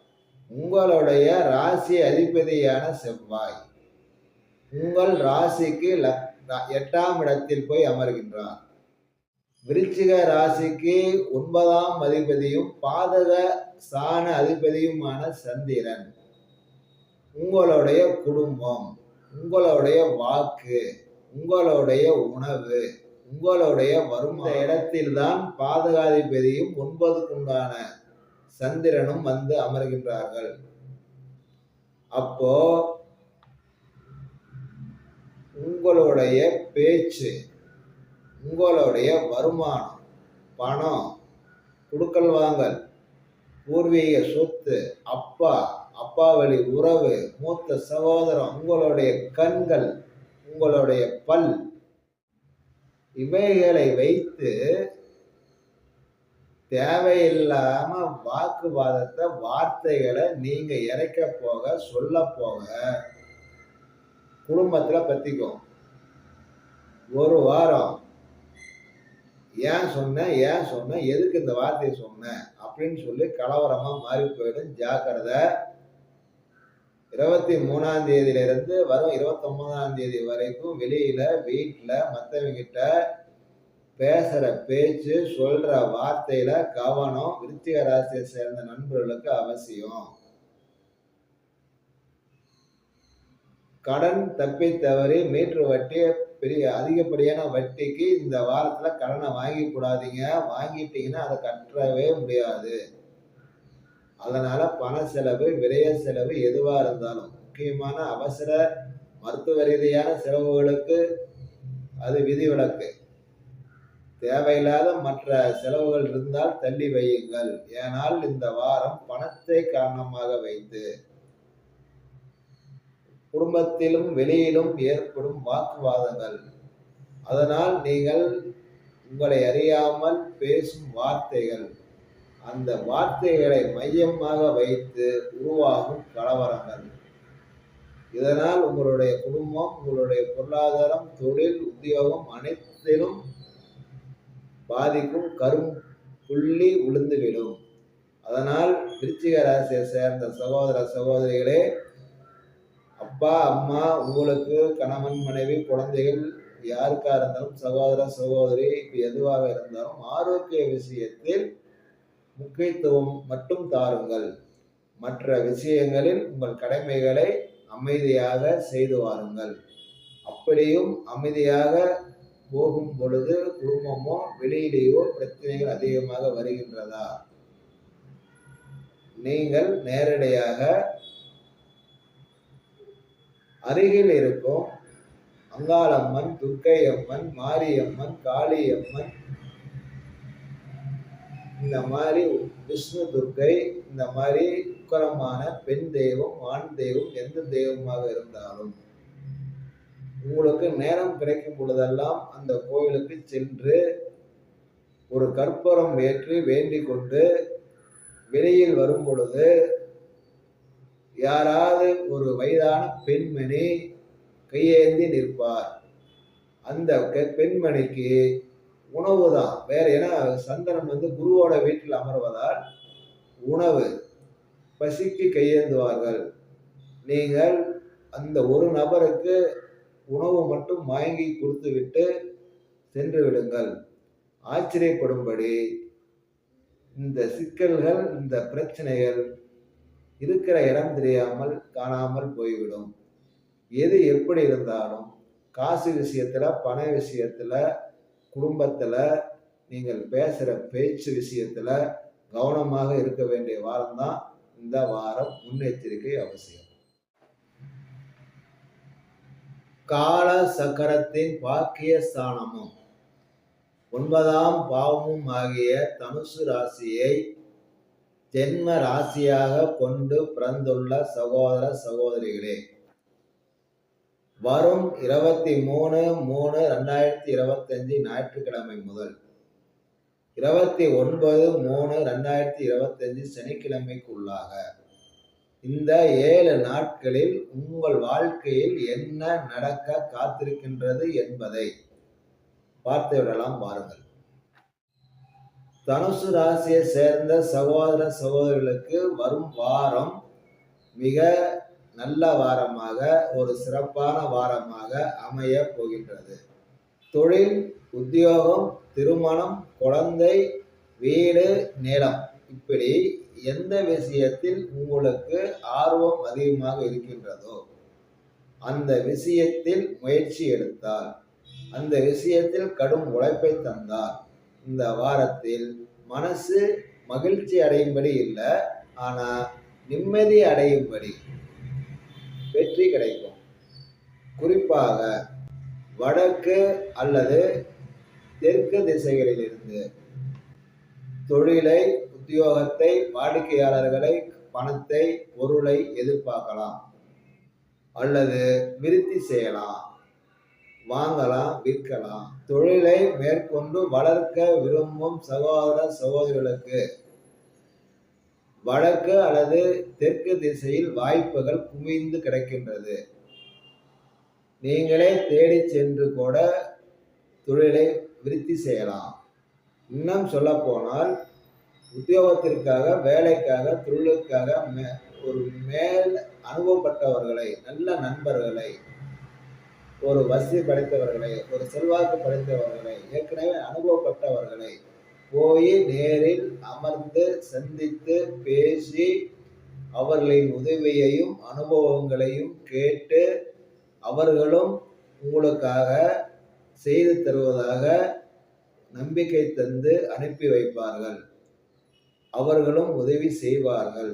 உங்களுடைய ராசி அதிபதியான செவ்வாய் உங்கள் ராசிக்கு 8ஆம் இடத்தில் போய் அமர்கின்றார். விருச்சிக ராசிக்கு 9ஆம் அதிபதியும் பாதக ஸ்தான அதிபதியுமான சந்திரன் உங்களுடைய குடும்பம், உங்களுடைய வாக்கு, உங்களுடைய உணவு, உங்களுடைய வருமான இடத்தில்தான் பாதகாதிபதியும் 9க்குண்டான சந்திரனும் அமர்கின்றார்கள். அப்போ உங்களுடைய பேச்சு, உங்களுடைய வருமானம், பணம், குடுக்கல் வாங்கல், பூர்வீக சொத்து, அப்பா வழி உறவு, மூத்த சகோதரம், உங்களுடைய கண்கள், உங்களுடைய பல், இவைகளை வைத்து தேவையில்லாம வாக்குவாதத்தை, வார்த்தைகளை நீங்க இறைக்க போக, சொல்ல போக குடும்பத்துல பத்திக்கும். ஒரு வாரம் ஏன் சொன்ன, எதுக்கு இந்த வார்த்தையை சொன்ன அப்படின்னு சொல்லி கலவரமா மாறி போயிடும். ஜாக்கிரதை. 23ஆம் தேதியிலிருந்து வரும் 29ஆம் தேதி வரைக்கும் வெளியில, வீட்டுல மற்றவங்கிட்ட பேசுற பேச்சு, சொல்ற வார்த்தையில கவனம். விருச்சிக ராசியை சேர்ந்த நண்பர்களுக்கு அவசியம். கடன் தப்பி தவறி மீட்டர் வட்டி, அதிகப்படியான வட்டிக்கு இந்த வாரத்துல கடனை வாங்கி கூடாதீங்க. வாங்கிட்டீங்கன்னா அதை கட்டவே முடியாது. அதனால பண செலவு, விரய செலவு எதுவா இருந்தாலும், முக்கியமான அவசர மருத்துவ ரீதியான செலவுகளுக்கு அது விதிவிலக்கு. தேவையில்லாத மற்ற செலவுகள் இருந்தால் தள்ளி வையுங்கள். ஏனால் இந்த வாரம் பணத்தை காரணமாக வைத்து குடும்பத்திலும் வெளியிலும் ஏற்படும் வாக்குவாதங்கள், அதனால் நீங்கள் உங்களை அறியாமல் பேசும் வார்த்தைகள், அந்த வார்த்தைகளை மையமாக வைத்து உருவாகும் கலவரங்கள், இதனால் உங்களுடைய குடும்பம், உங்களுடைய பொருளாதாரம், தொழில், உத்தியோகம் அனைத்திலும் பாதிக்கும், புள்ளி விழுந்துவிடும். அதனால் விருச்சிக ராசியை சேர்ந்த சகோதர சகோதரிகளே, அப்பா அம்மா, உங்களுக்கு கணவன் மனைவி குழந்தைகள் யாருக்கா இருந்தாலும், சகோதர சகோதரி எதுவாக இருந்தாலும் ஆரோக்கிய விஷயத்தில் முக்கியத்துவம் மட்டும் தாருங்கள். மற்ற விஷயங்களில் உங்கள் கடமைகளை அமைதியாக செய்து வாருங்கள். அப்படியும் அமைதியாக போகும் பொழுது குடும்பமோ வெளியிலேயோ பிரச்சனைகள் அதிகமாக வருகின்றதா? நீங்கள் நேரடியாக அருகில் இருக்கும் அங்காளம்மன், துர்க்கையம்மன், மாரியம்மன், காளியம்மன், இந்த மாதிரி விஷ்ணு, துர்க்கை, இந்த மாதிரி உக்கரமான பெண் தெய்வம், ஆண் தெய்வம், எந்த தெய்வமாக இருந்தாலும் உங்களுக்கு நேரம் கிடைக்கும் பொழுதெல்லாம் அந்த கோயிலுக்கு சென்று ஒரு கற்பூரம் ஏற்றி வேண்டிக் கொண்டு வெளியில் வரும் பொழுது யாராவது ஒரு வயதான பெண்மணி கையேந்தி நிற்பார். அந்த பெண்மணிக்கு உணவு தான் வேற, ஏன்னா சந்திரன் குருவோட வீட்டில் அமர்வதால் உணவு, பசிக்கு கையேந்துவார்கள். நீங்கள் அந்த ஒரு நபருக்கு உணவு மட்டும் வாங்கி கொடுத்து விட்டு சென்று விடுங்கள். ஆச்சரியப்படும்படி இந்த சிக்கல்கள், இந்த பிரச்சனைகள் இருக்கிற இடம் தெரியாமல் காணாமல் போய்விடும். எது எப்படி இருந்தாலும் காசு விஷயத்துல, பண விஷயத்துல, குடும்பத்துல நீங்கள் பேசுற பேச்சு விஷயத்துல கவனமாக இருக்க வேண்டிய வாரம் தான் இந்த வாரம். முன்னெச்சரிக்கை அவசியம். கால சக்கரத்தின் பாக்கிய ஸ்தானமும் 9ஆம் பாவமும் ஆகிய தனுசு ராசியை ஜென்ம ராசியாக கொண்டு பிறந்துள்ள சகோதர சகோதரிகளே, வரும் 23/3/2025 ஞாயிற்றுக்கிழமை முதல் 29/3/2025 சனிக்கிழமைக்குள்ளாக இந்த 7 நாட்களில் உங்கள் வாழ்க்கையில் என்ன நடக்க காத்திருக்கின்றது என்பதை பார்த்து விடலாம் வாருங்கள். தனுசு ராசியை சேர்ந்த சகோதர சகோதரிகளுக்கு வரும் வாரம் மிக நல்ல வாரமாக, ஒரு சிறப்பான வாரமாக அமைய போகின்றது. தொழில், உத்தியோகம், திருமணம், குழந்தை, வீடு, நிலம், இப்படி எந்த விஷயத்தில் உங்களுக்கு ஆர்வம் அதிகமாக இருக்கின்றதோ அந்த விஷயத்தில் முயற்சி எடுத்தால், அந்த விஷயத்தில் கடும் உழைப்பை தந்தால் இந்த வாரத்தில் மனசு மகிழ்ச்சி அடையும்படி இல்லை, ஆனா நிம்மதி அடையும்படி வெற்றி கிடைக்கும். குறிப்பாக வடக்கு அல்லது தெற்கு திசைகளிலிருந்து தொழிலை, உத்தியோகத்தை, வாடிக்கையாளர்களை, பணத்தை, பொருளை எதிர்பார்க்கலாம் அல்லது விருத்தி செய்யலாம், வாங்கலாம், விற்கலாம். தொழிலை மேற்கொண்டு வளர்க்க விரும்பும் சகோதர சகோதரிகளுக்கு வடக்கு அல்லது தெற்கு திசையில் வாய்ப்புகள் குவிந்து கிடைக்கின்றது. நீங்களே தேடி சென்று கூட தொழிலை விருத்தி செய்யலாம். இன்னும் சொல்ல போனால் உத்தியோகத்திற்காக, வேலைக்காக, தொழிலுக்காக ஒரு மேல் அனுபவப்பட்டவர்களை, நல்ல நண்பர்களை, ஒரு வசதி படைத்தவர்களை, ஒரு செல்வாக்கு படைத்தவர்களை, ஏற்கனவே அனுபவப்பட்டவர்களை போய் நேரில் அமர்ந்து சந்தித்து பேசி அவர்களின் உதவியையும் அனுபவங்களையும் கேட்டு அவர்களும் உங்களுக்காக செய்து தருவதாக நம்பிக்கை தந்து அனுப்பி வைப்பார்கள். அவர்களும் உதவி செய்வார்கள்.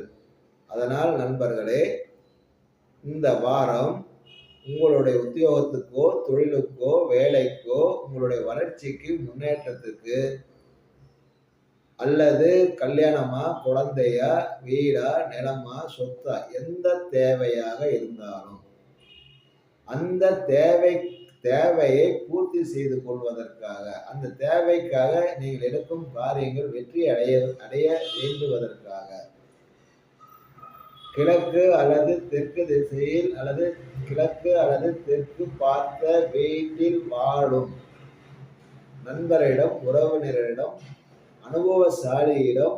அதனால் நண்பர்களே, இந்த வாரம் உங்களுடைய உத்தியோகத்துக்கோ, தொழிலுக்கோ, வேலைக்கோ, உங்களுடைய வளர்ச்சிக்கு, முன்னேற்றத்துக்கு, அல்லது கல்யாணமா, குழந்தையா, வீடா, நிலமா, சொத்தா, எந்த தேவையாக இருந்தாலும் அந்த தேவையை பூர்த்தி செய்து கொள்வதற்காக, அந்த தேவைக்காக நீங்கள் எடுக்கும் காரியங்கள் வெற்றி அடைய வேண்டுவதற்காக, கிழக்கு அல்லது தெற்கு திசையில் அல்லது கிழக்கு அல்லது தெற்கு பார்த்த வீட்டில் வாழும் நண்பரிடம், உறவினரிடம், அனுபவசாலியிடம்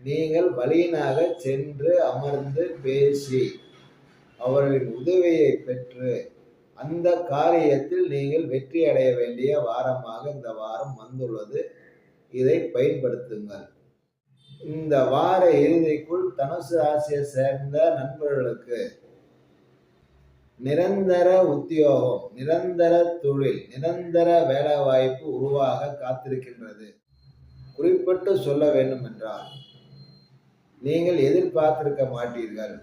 நீங்கள் வழியினாக சென்று அமர்ந்து பேசி அவர்களின் உதவியை பெற்று அந்த காரியத்தில் நீங்கள் வெற்றி அடைய வேண்டிய வாரமாக இந்த வாரம் வந்துள்ளது. இதை பயன்படுத்துங்கள். இந்த வார இறுதிக்குள் தனுசு ராசியை சேர்ந்த நண்பர்களுக்கு நிரந்தர உத்தியோகம், நிரந்தர தொழில், நிரந்தர வேலை வாய்ப்பு உருவாக காத்திருக்கின்றது. குறிப்பிட்டு சொல்ல வேண்டும் என்றால், நீங்கள் எதிர்பார்த்திருக்க மாட்டீர்கள்.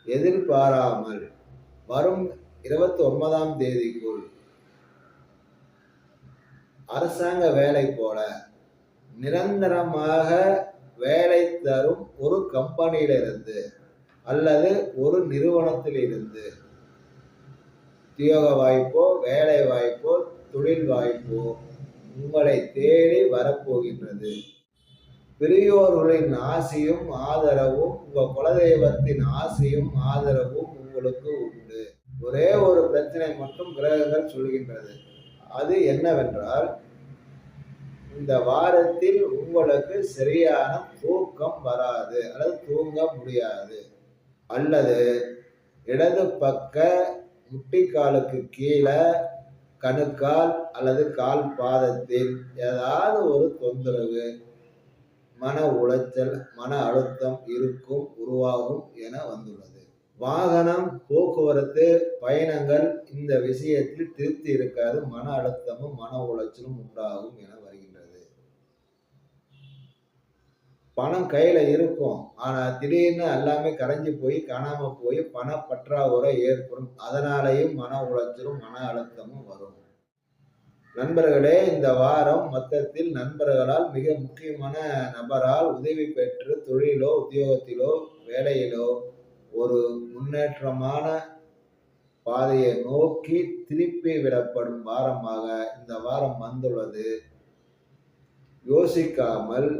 எதிர்பாராமல் வரும் 29ஆம் தேதிக்குள் அரசாங்க வேலை போல நிரந்தரமாக வேலை தரும் ஒரு கம்பெனியிலிருந்து அல்லது ஒரு நிறுவனத்தில் இருந்து உத்தியோக வாய்ப்போ, வேலை வாய்ப்போ, தொழில் வாய்ப்போ உங்களை தேடி வரப்போகின்றது. பெரியோர்களின் ஆசையும் ஆதரவும், உங்கள் குலதெய்வத்தின் ஆசையும் ஆதரவும் உங்களுக்கு உண்டு. ஒரே ஒரு பிரச்சனை மட்டும் கிரகங்கள் சொல்கின்றது. அது என்னவென்றால், இந்த வாரத்தில் உங்களுக்கு சரியான தூக்கம் வராது அல்லது தூங்க முடியாது, அல்லது இடது பக்க முட்டிக்காலுக்கு கீழே கணுக்கால் அல்லது கால் பாதத்தில் ஏதாவது ஒரு தொந்தரவு, மன உளைச்சல், மன அழுத்தம் இருக்கும், உருவாகும் என வந்துள்ளது. வாகனம், போக்குவரத்து, பயணங்கள் இந்த விஷயத்தில் திருப்தி இருக்காது, மன அழுத்தமும் மன உளைச்சலும் உண்டாகும் என வருகின்றது. பணம் கையில இருக்கும், ஆனா திடீர்னு எல்லாமே கரைஞ்சு போய் காணாம போய் பண பற்றாக்குறை ஏற்படும். அதனாலேயும் மன உளைச்சலும் மன அழுத்தமும் வரும். நண்பர்களே, இந்த வாரம் மொத்தத்தில் நண்பர்களால், மிக முக்கியமான நபரால் உதவி பெற்று தொழிலோ, உத்தியோகத்திலோ, வேலையிலோ ஒரு முன்னேற்றமான பாதையை நோக்கி திருப்பி விடப்படும் வாரமாக இந்த வாரம் வந்துள்ளது. யோசிக்காமல்,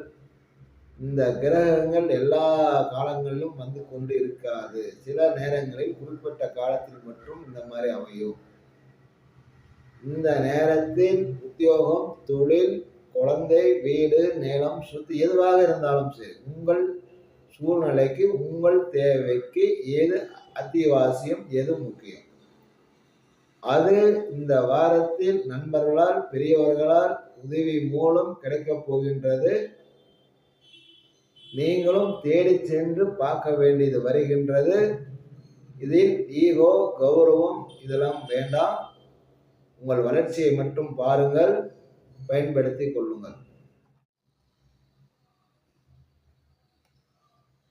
இந்த கிரகங்கள் எல்லா காலங்களிலும் வந்து கொண்டு இருக்காது. சில நேரங்களில் குறிப்பிட்ட காலத்தில் மட்டும் இந்த மாதிரி அமையும். இந்த நேரத்தில் உத்தியோகம், தொழில், குழந்தை, வீடு, நிலம், சொத்து எதுவாக இருந்தாலும் சரி, உங்கள் சூழ்நிலைக்கு, உங்கள் தேவைக்கு எது அத்தியாவசியம், எது முக்கியம், அது இந்த வாரத்தில் நண்பர்களால், பெரியவர்களால் உதவி மூலம் கிடைக்கப் போகின்றது. நீங்களும் தேடி சென்று பார்க்க வேண்டியது வருகின்றது. இதில் ஈகோ, கௌரவம் இதெல்லாம் வேண்டாம். உங்கள் வளர்ச்சியை மட்டும் பாருங்கள், பயன்படுத்திக் கொள்ளுங்கள்.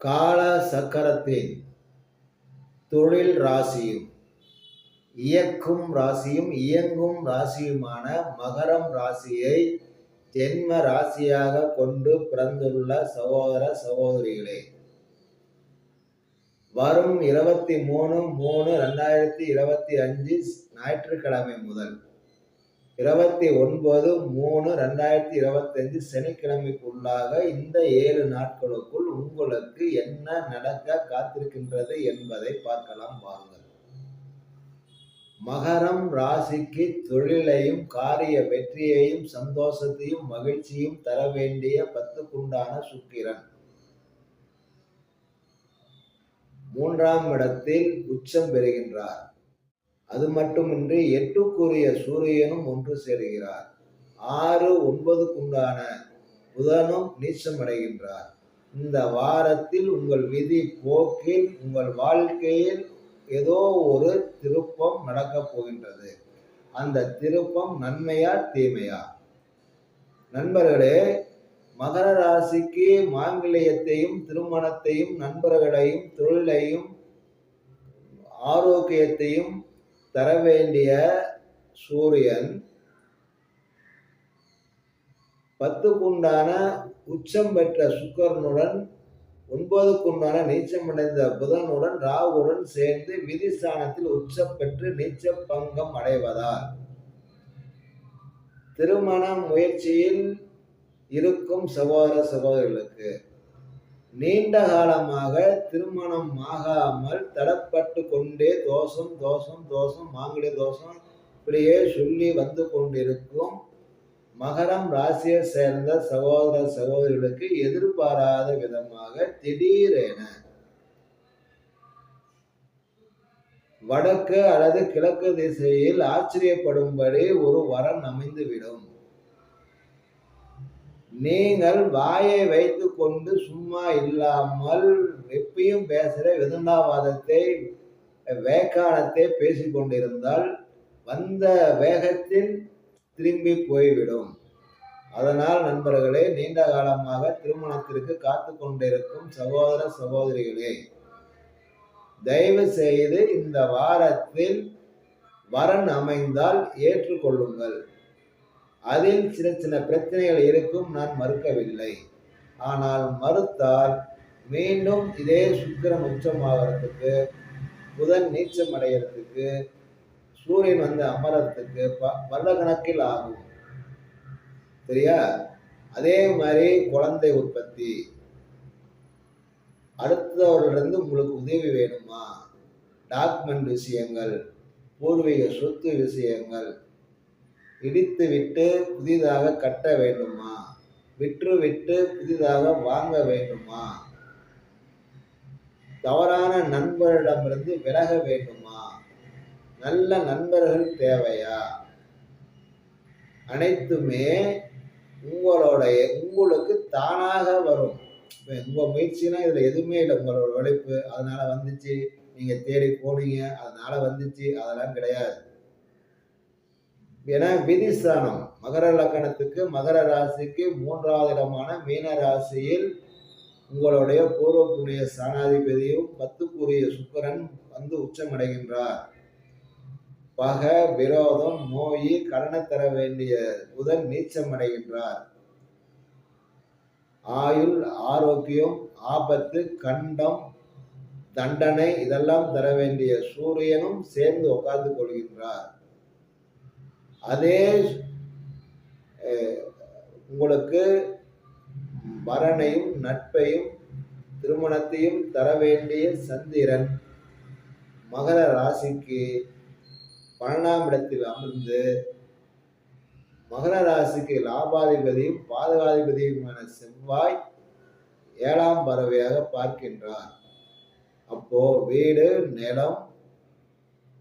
கால சக்கரத்தின் தொழில் ராசியும் இயக்கும் ராசியும் இயங்கும் ராசியுமான மகரம் ராசியை ஜென்ம ராசியாக கொண்டு பிறந்துள்ள சகோதர சகோதரிகளே, வரும் 23/3/2025 ஞாயிற்றுக்கிழமை முதல் 29/3/2025 சனிக்கிழமைக்குள்ளாக இந்த 7 நாட்களுக்குள் உங்களுக்கு என்ன நடக்க காத்திருக்கின்றது என்பதை பார்க்கலாம் வாருங்கள். மகரம் ராசிக்கு தொழிலையும், காரிய வெற்றியையும், சந்தோஷத்தையும், மகிழ்ச்சியும் தர வேண்டிய 10க்குண்டான சுக்கிரன் 3ஆம் இடத்தில் உச்சம் பெறுகின்றார். அது மட்டுமின்றி 8க்குரிய சூரியனும் ஒன்று சேருகிறார். 6, 9க்குண்டான புதனும் நீச்சம் அடைகின்றார். இந்த வாரத்தில் உங்கள் விதி போக்கில், உங்கள் வாழ்க்கையில் ஏதோ ஒரு திருப்பம் நடக்கப் போகின்றது. அந்த திருப்பம் நன்மையா, தீமையா? நண்பர்களே, மகர ராசிக்கு மாங்கல்யத்தையும், திருமணத்தையும், நண்பர்களையும், தொழிலையும், ஆரோக்கியத்தையும் தர வேண்டிய சூரியன் 10க்குண்டான உச்சம் பெற்ற சுக்கிரனுடன் 9க்குண்டான நீச்சமடைந்த புதனுடன் ராகுவுடன் சேர்ந்து விதிஸ்தானத்தில் உச்சம் பெற்று நீச்ச பங்கம் அடைவதால் திருமண முயற்சியில் இருக்கும் சகோதர சகோதரிகளுக்கு நீண்ட காலமாக திருமணம் ஆகாமல் தடப்பட்டு கொண்டே தோஷம் தோஷம் தோஷம் மாங்கல்ய தோஷம் இப்படியே சொல்லி வந்து கொண்டிருக்கும் மகரம் ராசியை சேர்ந்த சகோதர சகோதரிகளுக்கு எதிர்பாராத விதமாக திடீரென வடக்கு அல்லது கிழக்கு திசையில் ஆச்சரியப்படும்படி ஒரு வரன் அமைந்துவிடும். நீங்கள் வாயை வைத்து கொண்டு சும்மா இல்லாமல் எப்பயும் பேசுகிற விதண்டாவாதத்தை வேக்கானத்தை பேசிக்கொண்டிருந்தால் வந்த வேகத்தில் திரும்பி போய்விடும். அதனால் நண்பர்களே, நீண்ட காலமாக திருமணத்திற்கு காத்து கொண்டிருக்கும் சகோதர சகோதரிகளே, தயவு செய்து இந்த வாரத்தில் வரன் அமைந்தால் ஏற்றுக்கொள்ளுங்கள். அதில் சின்ன சின்ன பிரச்சனைகள் இருக்கும், நான் மறுக்கவில்லை. ஆனால் மறுத்தால் மீண்டும் இதே சுக்கிரன் உச்சமாகறதுக்கு, புதன் நீச்சம் அடைகிறதுக்கு, சூரியன் வந்து அமரத்துக்கு வருட கணக்கில் ஆகும். சரியா? அதே மாதிரி குழந்தை உற்பத்தி, அடுத்தவர்களிருந்து உங்களுக்கு உதவி வேணுமா, டாக்குமெண்ட் விஷயங்கள், பூர்வீக சொத்து விஷயங்கள், இடித்து விட்டு புதிதாக கட்ட வேண்டுமா, விற்று விட்டு புதிதாக வாங்க வேண்டுமா, தவறான நண்பரிடமிருந்து விலக வேண்டுமா, நல்ல நண்பர்கள் தேவையா, அனைத்துமே உங்களுக்கு தானாக வரும். உங்க முயற்சினா இதுல எதுவுமே இல்லை, உங்களோட உழைப்பு அதனால வந்துச்சு, நீங்க தேடி போனீங்க அதனால வந்துச்சு, அதெல்லாம் கிடையாது. ஏன்னா விதிஸ்தானம் மகர லக்கணத்துக்கு, மகர ராசிக்கு 3வது இடமான மீன ராசியில் உங்களுடைய பூர்வ புண்ணிய ஸ்தானாதிபதியும் 10க்குரிய சுக்கிரன் வந்து உச்சமடைகின்றார். பகை, விரோதம், நோய், கடனை தர வேண்டிய புதன் நீச்சம் அடைகின்றார். ஆயுள், ஆரோக்கியம், ஆபத்து, கண்டம், தண்டனை இதெல்லாம் தர வேண்டிய சூரியனும் சேர்ந்து உட்கார்ந்து கொள்கின்றார். அதே உங்களுக்கு வரனையும் நட்பையும் திருமணத்தையும் தர வேண்டிய சந்திரன் மகர ராசிக்கு 12ஆம் இடத்தில் அமர்ந்து மகர ராசிக்கு லாபாதிபதியும் பாதகாதிபதியுமான செவ்வாய் 7ஆம் பறவையாக பார்க்கின்றார். அப்போ வீடு, நிலம்,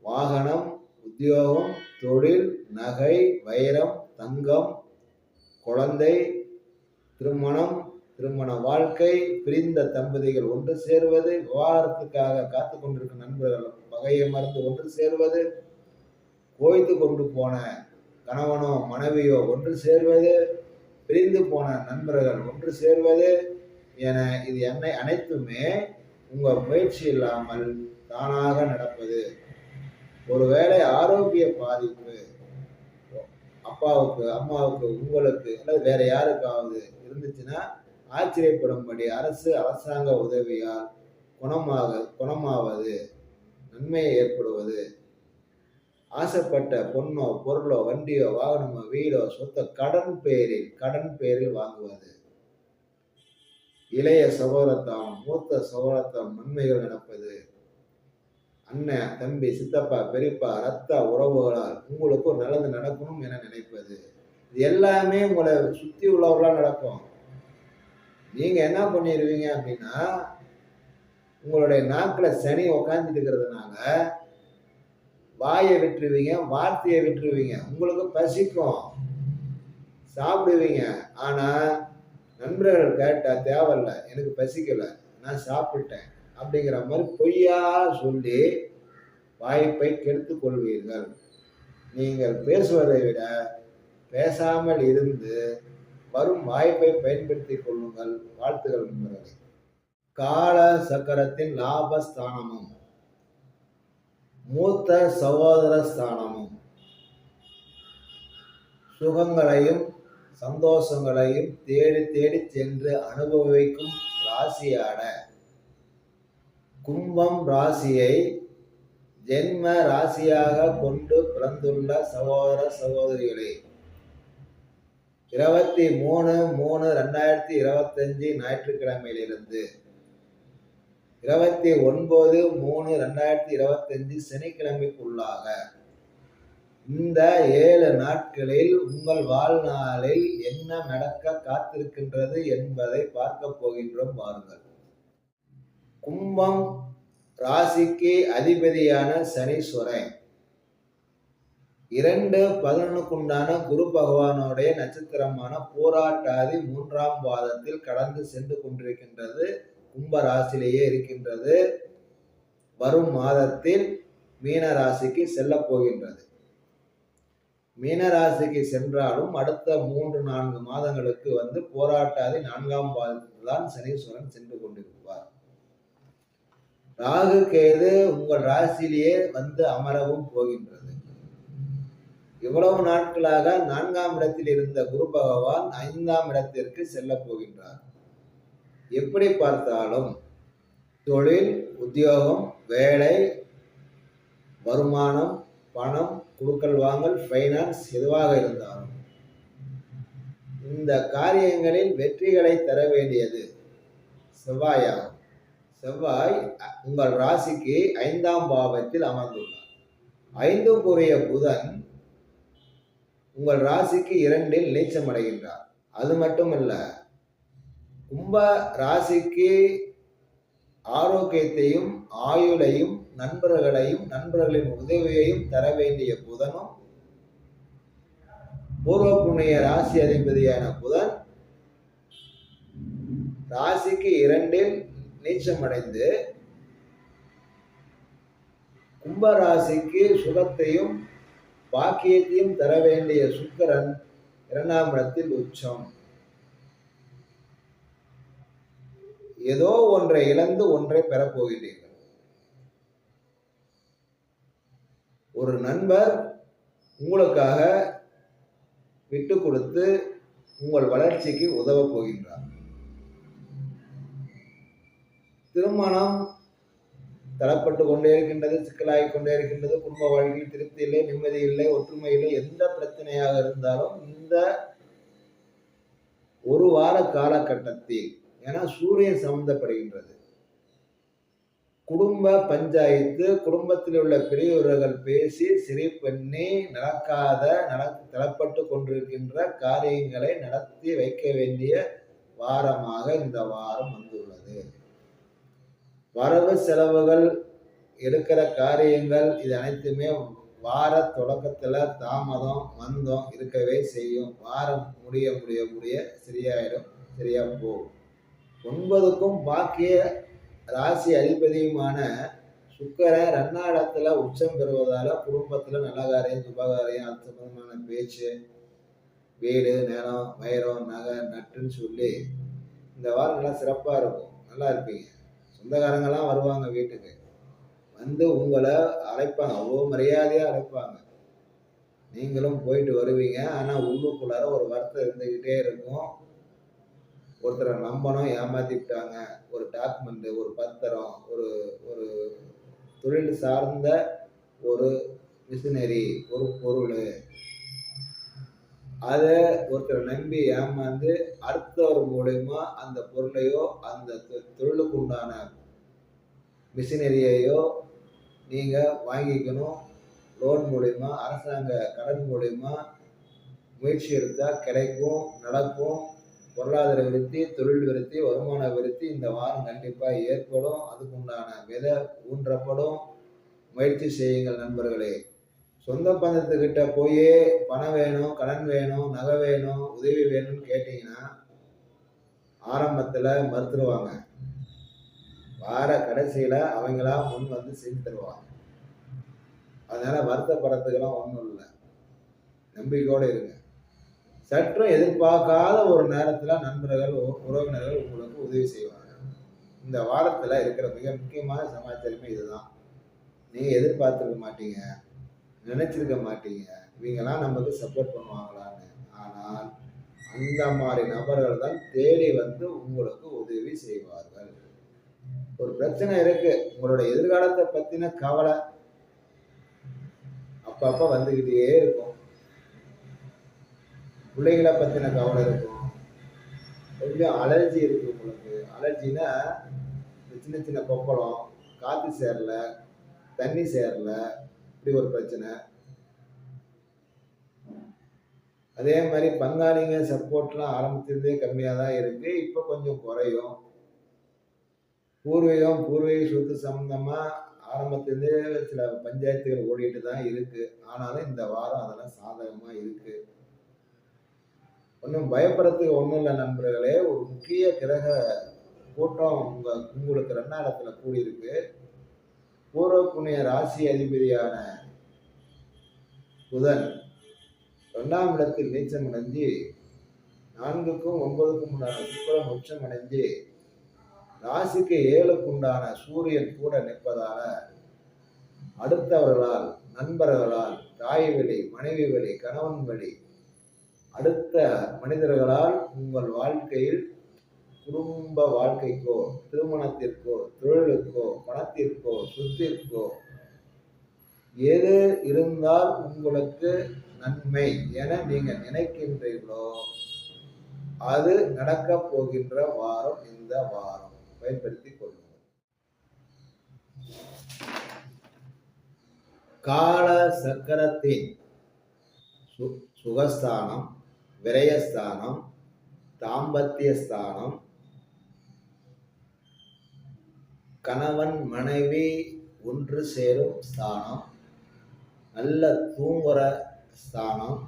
வாகனம், உத்தியோகம், தொழில், நகை, வைரம், தங்கம், குழந்தை, திருமணம், திருமண வாழ்க்கை, பிரிந்த தம்பதிகள் ஒன்று சேர்வது, விவாகரத்துக்காக காத்து கொண்டிருக்கும் நண்பர்கள் பகையை மறந்து ஒன்று சேர்வது, கோய்த்து கொண்டு போன கணவனோ மனைவியோ ஒன்று சேர்வது, பிரிந்து போன நண்பர்கள் ஒன்று சேர்வது என இது அனைத்துமே உங்கள் முயற்சி இல்லாமல் தானாக நடப்பது. ஒருவேளை ஆரோக்கிய பாதிப்பு அப்பாவுக்கு, அம்மாவுக்கு, உங்களுக்கு அல்லது வேற யாருக்காவது இருந்துச்சுன்னா ஆச்சரியப்படும்படி அரசாங்க உதவியால் குணமாவது, நன்மை ஏற்படுவது, ஆசைப்பட்ட பொண்ணோ பொருளோ வண்டியோ வாகனமோ வீடோ சொத்த கடன் பேரில் வாங்குவது, இளைய சகோதரத்தாம் மூத்த சகோதரத்தாம் நன்மைகள் நடப்பது, அண்ணன், தம்பி, சித்தப்பா, பெரியப்பா, ரத்த உறவுகளால் உங்களுக்கு ஒரு நல்லது நடக்கணும் என நினைப்பது, இது எல்லாமே உங்களை சுற்றி உள்ளவர்களால் நடக்கும். நீங்க என்ன பண்ணிடுவீங்க அப்படின்னா, உங்களுடைய நாக்கில் சனி உக்காந்துட்டு இருக்கிறதுனால வாயை விட்டுருவீங்க, வார்த்தையை விட்டுருவீங்க. உங்களுக்கு பசிக்கும், சாப்பிடுவீங்க. ஆனா நண்பர்கள் கேட்டா தேவையில்ல, எனக்கு பசிக்கல, நான் சாப்பிட்டேன் அப்படிங்கிற மாதிரி பொய்யா சொல்லி வாய்ப்பை கெடுத்துக் கொள்வீர்கள். நீங்கள் பேசுவதை விட பேசாமல் இருந்து வரும் வாய்ப்பை பயன்படுத்திக் கொள்ளுங்கள். வாழ்த்துகள் நண்பர்களே. கால சக்கரத்தின் லாபஸ்தானமும் மூத்த சகோதர ஸ்தானமும் சுகங்களையும் சந்தோஷங்களையும் தேடி தேடி சென்று அனுபவிக்கும் ராசியான கும்பம் ராசியை ஜென்ம ராசியாக கொண்டு பிறந்துள்ள சகோதர சகோதரிகளே, 23/3/2025 ஞாயிற்றுக்கிழமையிலிருந்து 29/3/2025 சனிக்கிழமைக்குள்ளாக இந்த 7 நாட்களில் உங்கள் வாழ்நாளில் என்ன நடக்க காத்திருக்கின்றது என்பதை பார்க்க போகின்றோம். வாருங்கள். கும்பம் ராசிக்கு அதிபதியான சனீஸ்வரன் 2/11 குரு பகவானுடைய நட்சத்திரமான போராட்டாதி 3ஆம் பாதத்தில் கடந்து சென்று கொண்டிருக்கின்றது. கும்ப ராசியிலேயே இருக்கின்றது. வரும் மாதத்தில் மீன ராசிக்கு செல்ல போகின்றது. மீன ராசிக்கு சென்றாலும் அடுத்த 3-4 மாதங்களுக்கு போராட்டாதி 4ஆம் பாதத்தில் தான் சனீஸ்வரன் சென்று கொண்டிருப்பார். ராகு கேது உங்கள் ராசியிலேயே அமரவும் போகின்றது. இவ்வளவு நாட்களாக 4ஆம் இடத்தில் இருந்த குரு பகவான் 5ஆம் இடத்திற்கு செல்ல போகின்றார். எப்படி பார்த்தாலும் தொழில், உத்தியோகம், வேலை, வருமானம், பணம், குடுக்கல் வாங்கல், ஃபைனான்ஸ் எதுவாக இருந்தாலும் இந்த காரியங்களில் வெற்றிகளை தர வேண்டியது செவ்வாயாகும். செவ்வாய் உங்கள் ராசிக்கு 5ஆம் பாவத்தில் அமர்ந்துள்ளார். 5க்குரிய புதன் உங்கள் ராசிக்கு 2இல் நீச்சம் அடைகின்றார். அது மட்டுமல்ல, கும்ப ராசிக்கு ஆரோக்கியத்தையும் ஆயுளையும் நண்பர்களின் உதவியையும் தர வேண்டிய புதனும் பூர்வ புண்ணிய ராசி அதிபதியான புதன் ராசிக்கு 2இல் நீச்சமடைந்து கும்ப ராசிக்கு சுகத்தையும் பாக்கியத்தையும் தர வேண்டிய சுக்கிரன் 2ஆம் இடத்தில் உச்சம். ஏதோ ஒன்றை இழந்து ஒன்றை பெறப்போகின்றீர்கள். ஒரு நண்பர் உங்களுக்காக விட்டு கொடுத்து உங்கள் வளர்ச்சிக்கு உதவ போகின்றார். திருமணம் தரப்பட்டு கொண்டே இருக்கின்றது, சிக்கலாகிக் கொண்டே இருக்கின்றது. குடும்ப வாழ்க்கையில் திருப்தி இல்லை, நிம்மதி இல்லை, ஒற்றுமை இல்லை. எந்த பிரச்சனையாக இருந்தாலும் இந்த ஒரு வார காலகட்டத்தில், ஏன்னா சூரியன் சம்பந்தப்படுகின்றது, குடும்ப பஞ்சாயத்து, குடும்பத்தில் உள்ள பெரியவர்கள் பேசி சரி பண்ணி தரப்பட்டு கொண்டிருக்கின்ற காரியங்களை நடத்தி வைக்க வேண்டிய வாரமாக இந்த வாரம் வந்துள்ளது. வரவு செலவுகள், எடுக்கிற காரியங்கள், இது அனைத்துமே வார தொடக்கத்துல தாமதம் இருக்கவே செய்யும். வாரம் முடிய முடிய முடிய சரியாயிடும், சரியா போகும். 9க்கும் பாக்கிய ராசி அதிபதியுமான சுக்கிரன் 2ஆம் இடத்துல உச்சம் பெறுவதால குடும்பத்துல நல்ல காரியம், சுபகாரியம், அது சம்பந்தமான பேச்சு, வீடு, நிலம், வைரம், நகை, நட்டுன்னு சொல்லி இந்த வாரம் நல்லா சிறப்பா இருக்கும். நல்லா இருப்பீங்க. சொந்தக்காரங்கெல்லாம் வருவாங்க வீட்டுக்கு, உங்களை அழைப்பாங்க, அவ்வளோ மரியாதையா அழைப்பாங்க. நீங்களும் போயிட்டு வருவீங்க. ஆனா உள்ளுக்குள்ளார ஒரு வருத்தம் இருந்துகிட்டே இருக்கும். ஒருத்தரை நம்பணும், ஏமாத்திட்டாங்க. ஒரு டாக்குமெண்ட், ஒரு பத்திரம், ஒரு ஒரு தொழில் சார்ந்த ஒரு மிஷினரி, ஒரு பொருள், அதை ஒருத்தரை நம்பி ஏமாந்து அடுத்தவர் மூலயமா அந்த பொருளையோ அந்த தொழிலுக்கு உண்டான மிஷினரியையோ நீங்க வாங்கிக்கணும். லோன் மூலயமா, அரசாங்க கடன் மூலயமா முயற்சி எடுத்தா கிடைக்கும், நடக்கும். பொருளாதார விருத்தி, தொழில் விருத்தி, வருமான விருத்தி இந்த வாரம் கண்டிப்பா ஏற்படும். அதுக்குண்டான விதை ஊன்றப்படும். முயற்சி செய்யுங்கள் நண்பர்களே. சொந்த பந்தத்துக்கிட்ட போய் பணம் வேணும், கடன் வேணும், நகை வேணும், உதவி வேணும்னு கேட்டீங்கன்னா ஆரம்பத்துல மறுத்துருவாங்க. வார கடைசியில அவங்களா முன் செஞ்சு தருவாங்க. அதனால வருத்தப்படுறதுக்கெல்லாம் ஒன்றும் இல்லை, நம்பிக்கையோடு இருங்க. சற்றும் எதிர்பார்க்காத ஒரு நேரத்துல நண்பர்கள், உறவினர்கள் உங்களுக்கு உதவி செய்வாங்க. இந்த வாரத்துல இருக்கிற மிக முக்கியமான சமாச்சாரமே இதுதான். நீங்க எதிர்பார்த்திருக்க மாட்டீங்க, நினைச்சிருக்க மாட்டீங்க இவங்கெல்லாம் நமக்கு சப்போர்ட் பண்ணுவாங்களான்னு. ஆனால் அந்த மாதிரி நபர்கள் தான் தேடி வந்து உங்களுக்கு உதவி செய்வார்கள். ஒரு பிரச்சனை இருக்கு, உங்களுடைய எதிர்காலத்தை பத்தின கவலை அப்பப்ப வந்துகிட்டே இருக்கும். பிள்ளைகளை பத்தின கவலை இருக்கும், கொஞ்சம் அலர்ஜி இருக்கு உங்களுக்கு. அலர்ஜினா சின்ன சின்ன கொப்பளம், காத்து சேரல, தண்ணி சேரல, இப்படி ஒரு பிரச்சனை. அதே மாதிரி பங்காளிங்க சப்போர்ட்லாம் ஆரம்பிச்சதே கம்மியாக தான் இருக்கு, இப்போ கொஞ்சம் குறையும். பூர்வீக சொத்து சம்பந்தமா ஆரம்பத்திலேருந்தே சில பஞ்சாயத்துகள் ஓடிட்டு தான் இருக்கு. ஆனாலும் இந்த வாரம் அதெல்லாம் சாதகமா இருக்கு. ஒன்றும் பயப்படுறதுக்கு ஒன்றும் இல்லை நண்பர்களே. ஒரு முக்கிய கிரக கூட்டம் உங்களுக்கு 2ஆம் இடத்துல கூடியிருக்கு. பூர்வ புண்ணிய ராசி அதிபதியான புதன் 2ஆம் இடத்தில் நீச்சம் அடைஞ்சு 4க்கும் 9க்கும் உண்டான சுக்கிரன் உச்சம் அடைஞ்சு ராசிக்கு 7க்கு உண்டான சூரியன் கூட நிற்பதால அடுத்தவர்களால், நண்பர்களால், தாய் வழி, மனைவி வழி, கணவன் வழி, அடுத்த மனிதர்களால் உங்கள் வாழ்க்கையில் குடும்ப வாழ்க்கைக்கோ, திருமணத்திற்கோ, தொழிலுக்கோ, பணத்திற்கோ, சொத்திற்கோ எது இருந்தால் உங்களுக்கு நன்மை என நீங்க நினைக்கின்றீர்களோ அது நடக்க போகின்ற வாரம் இந்த வாரம். பயன்படுத்திக் கொள்ளுங்கள். கால சக்கரத்தின் சுகஸ்தானம், விரயஸ்தானம், தாம்பத்திய ஸ்தானம், கணவன் மனைவி ஒன்று சேரும் ஸ்தானம், நல்ல தூங்குற ஸ்தானம்,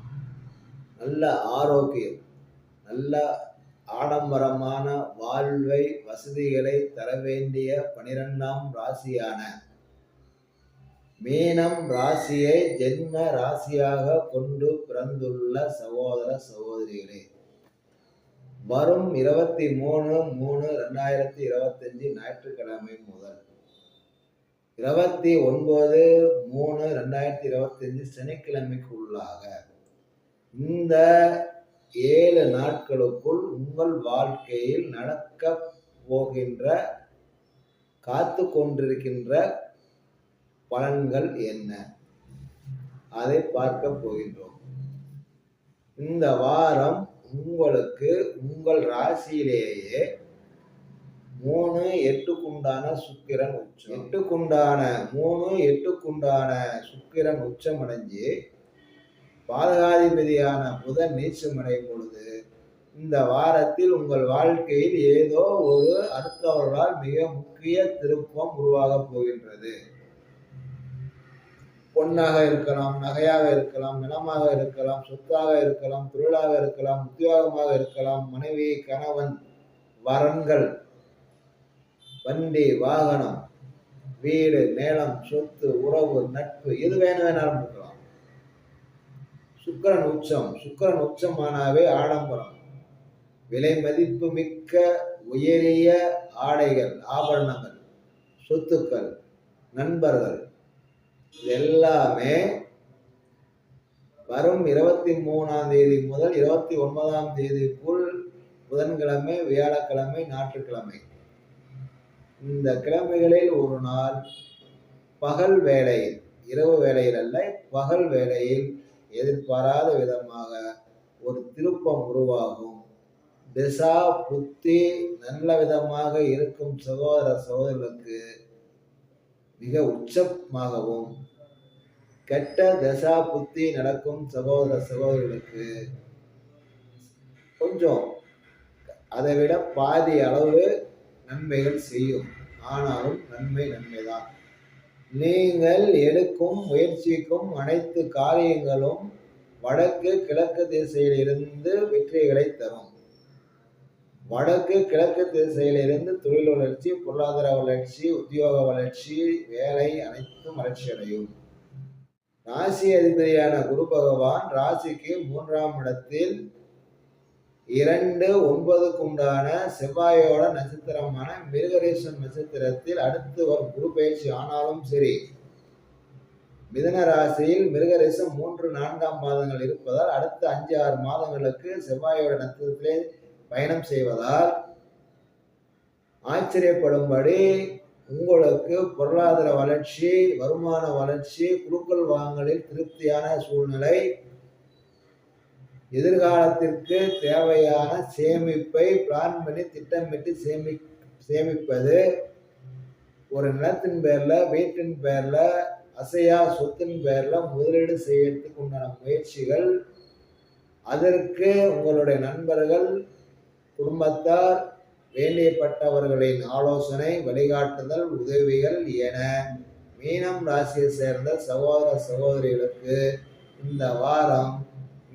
நல்ல ஆரோக்கியம், நல்ல ஆடம்பரமான வாழ்வை வசதிகளை தர வேண்டிய 12ஆம் ராசியான மீனம் ராசியை ஜென்ம ராசியாக கொண்டு பிறந்துள்ள சகோதர சகோதரிகளே, வரும் 23/3/2025 ஞாயிற்றுக்கிழமை முதல் 29/3/2025 சனிக்கிழமைக்கு உள்ளாக இந்த 7 நாட்களுக்குள் உங்கள் வாழ்க்கையில் நடக்க போகின்ற, காத்து கொண்டிருக்கின்ற பலன்கள் என்ன, அதை பார்க்க போகின்றோம். இந்த வாரம் உங்களுக்கு உங்கள் ராசியிலேயே 3/8க்குண்டான சுக்கிரன் உச்சம், 3/8க்குண்டான சுக்கிரன் உச்சம் அடைஞ்சு பாதகாதிபதியான புதன் நீச்சம் அடையும் பொழுது இந்த வாரத்தில் உங்கள் வாழ்க்கையில் ஏதோ ஒரு அடுத்தவர்களால் மிக முக்கிய திருப்பம் உருவாக போகின்றது. பொன்னாக இருக்கலாம், நகையாக இருக்கலாம், நிலமாக இருக்கலாம், சொத்தாக இருக்கலாம், தொழிலாக இருக்கலாம், உத்தியோகமாக இருக்கலாம், மனைவி, கணவன், வரன்கள், வண்டி, வாகனம், வீடு, நிலம், சொத்து, உறவு, நட்பு, எது வேணாலும் இருக்கலாம். சுக்கிரன் உச்சமானாவே ஆடம்பரம், விலை மதிப்பு மிக்க உயரிய ஆடைகள், ஆபரணங்கள், சொத்துக்கள், நண்பர்கள், எல்லாமே வரும் 23ஆம் தேதி முதல் 29ஆம் தேதிக்குள் புதன்கிழமை, வியாழக்கிழமை, ஞாயிற்றுக்கிழமை இந்த கிழமைகளில் ஒரு நாள் பகல் வேளையில், இரவு வேளையில் அல்ல, பகல் வேளையில் எதிர்பாராத விதமாக ஒரு திருப்பம் உருவாகும். திசா புத்தி நல்ல விதமாக இருக்கும் சகோதர சகோதரர்களுக்கு மிக உச்சமாகவும், கெட்ட தசா புத்தி நடக்கும் சகோதர சகோதரிகளுக்கு கொஞ்சம் அதை விட பாதி அளவு நன்மைகள் செய்யும். ஆனாலும் நன்மைதான். நீங்கள் எடுக்கும் முயற்சிக்கும் அனைத்து காரியங்களும் வடக்கு கிழக்கு திசையிலிருந்து வெற்றிகளை தரும். வடக்கு கிழக்கு திசையிலிருந்து தொழில் வளர்ச்சி, பொருளாதார வளர்ச்சி, உத்தியோக வளர்ச்சி, வேலை அனைத்தும் வளர்ச்சி அடையும். ராசி அதிபதியான குரு பகவான் ராசிக்கு 3ஆம் இடத்தில் 2/9க்குண்டான செவ்வாயோட நட்சத்திரமான மிருகரீசன் நட்சத்திரத்தில் அடுத்து வரும் குரு பயிற்சி ஆனாலும் சரி, மிதுன ராசியில் மிருகரிசம் 3, 4ஆம் மாதங்கள் இருப்பதால் அடுத்த 5, 6 மாதங்களுக்கு செவ்வாயோட நட்சத்திரத்திலே பயணம் செய்வதால் ஆச்சரியப்படும்படி உங்களுக்கு பொருளாதார வளர்ச்சி, வருமான வளர்ச்சி, குடுக்கல் வாங்கலில் திருப்தியான சூழ்நிலை, எதிர்காலத்திற்கு தேவையான சேமிப்பை பிளான் பண்ணி திட்டமிட்டு சேமிப்பது, ஒரு நிலத்தின் பேர்ல, வீட்டின் பேர்ல, அசையா சொத்தின் பேர்ல முதலீடு செய்யறதுக்கு உண்டான முயற்சிகள், அதற்கு உங்களுடைய நண்பர்கள், குடும்பத்தார், வேண்டியப்பட்டவர்களின் ஆலோசனை, வழிகாட்டுதல், உதவிகள் என மீனம் ராசியை சேர்ந்த சகோதர சகோதரிகளுக்கு இந்த வாரம்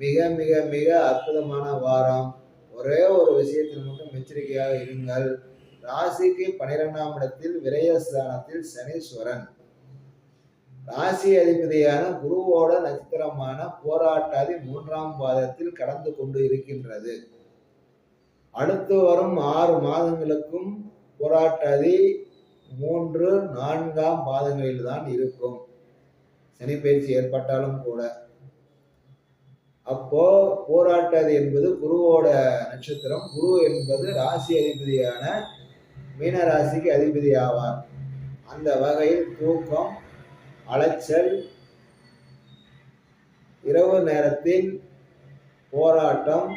மிக மிக மிக அற்புதமான வாரம். ஒரே ஒரு விஷயத்தில் மட்டும் எச்சரிக்கையாக இருங்கள். ராசிக்கு 12ஆம் இடத்தில் விரயஸ்தானத்தில் சனீஸ்வரன், ராசி அதிபதியான குருவோட நட்சத்திரமான போராட்டாதி 3ஆம் பாதத்தில் கடந்து கொண்டு இருக்கின்றது. அடுத்து வரும் 6 மாதங்களுக்கும் போராட்டாதி 3, 4ஆம் பாதங்களில் தான் இருக்கும். சனி பயிற்சி ஏற்பட்டாலும் கூட அப்போ போராட்டாதி என்பது குருவோட நட்சத்திரம். குரு என்பது ராசி அதிபதியான மீன ராசிக்கு அதிபதி ஆவார். அந்த வகையில் தூக்கம், அலைச்சல், இரவு நேரத்தில் போராட்டம்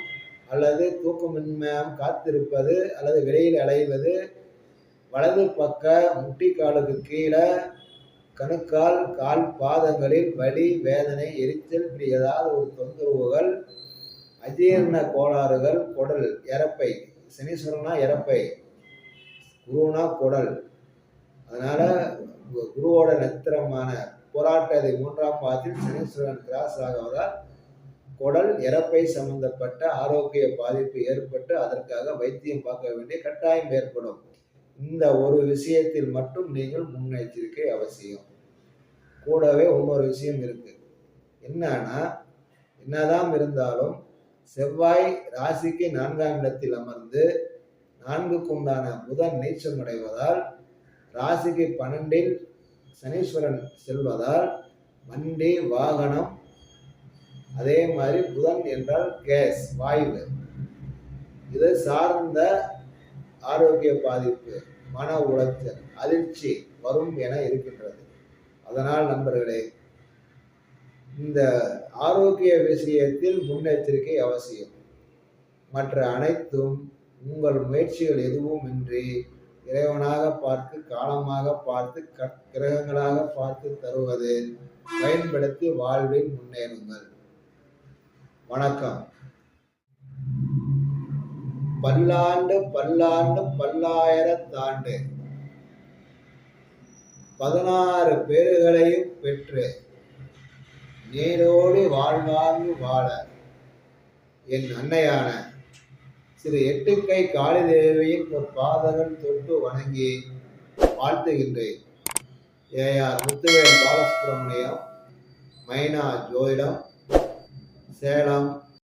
அல்லது தூக்கமின்மையாக காத்திருப்பது அல்லது வெளியில் அலைவது, வலது பக்க முட்டிக்காலுக்கு கீழே கணுக்கால், கால் பாதங்களில் வலி, வேதனை, எரிச்சல், இப்படி ஏதாவது ஒரு தொந்தரவுகள், அஜீரண கோளாறுகள், குடல் இறப்பை, சனீஸ்வரனா இறப்பை, குருனா குடல். அதனால குருவோட நட்சத்திரமான போராட்டாதி 3ஆம் பாதத்தில் சனீஸ்வரன் கிராஸ் ஆகுவதால் குடல் இறப்பை சம்பந்தப்பட்ட ஆரோக்கிய பாதிப்பு ஏற்பட்டு அதற்காக வைத்தியம் பார்க்க வேண்டிய கட்டாயம் ஏற்படும். இந்த ஒரு விஷயத்தில் மட்டும் நீங்கள் முன்னெச்சரிக்கை அவசியம். கூடவே இன்னொரு விஷயம் இருக்கு. என்னன்னா, என்னதான் இருந்தாலும் செவ்வாய் ராசிக்கு 4ஆம் இடத்தில் அமர்ந்து 4க்கு உண்டான புதன் நீச்சம் அடைவதால், ராசிக்கு 12இல் சனீஸ்வரன் செல்வதால் வண்டி, வாகனம், அதே மாதிரி புதன் என்றால் கேஸ், வாயு, இது சார்ந்த ஆரோக்கிய பாதிப்பு, மன உளைச்சல், அதிர்ச்சி வரும் என இருக்கின்றது. அதனால் நண்பர்களே, இந்த ஆரோக்கிய விஷயத்தில் முன்னெச்சரிக்கை அவசியம். மற்ற அனைத்தும் உங்கள் முயற்சிகள் எதுவும் இன்றி இறைவனாக பார்த்து, காலமாக பார்த்து, கிரகங்களாக பார்த்து தருவது பயன்படுத்தி வாழ்வில் முன்னேறுங்கள். வணக்கம். பல்லாண்டு பல்லாண்டு பல்லாயிரத்தாண்டு 16 பேறுகளையும் பெற்று நீரோடி வாழ்வாங்கு வாழ என் அன்னையான திரு எட்டுக்கை காளி தேவியின் ஒரு பாதங்கள் தொட்டு வணங்கி வாழ்த்துகின்றேன். ஏஆர் முத்துவேல் பாலசுப்ரமணியம், மைனா ஜோதிடம், சேலம்.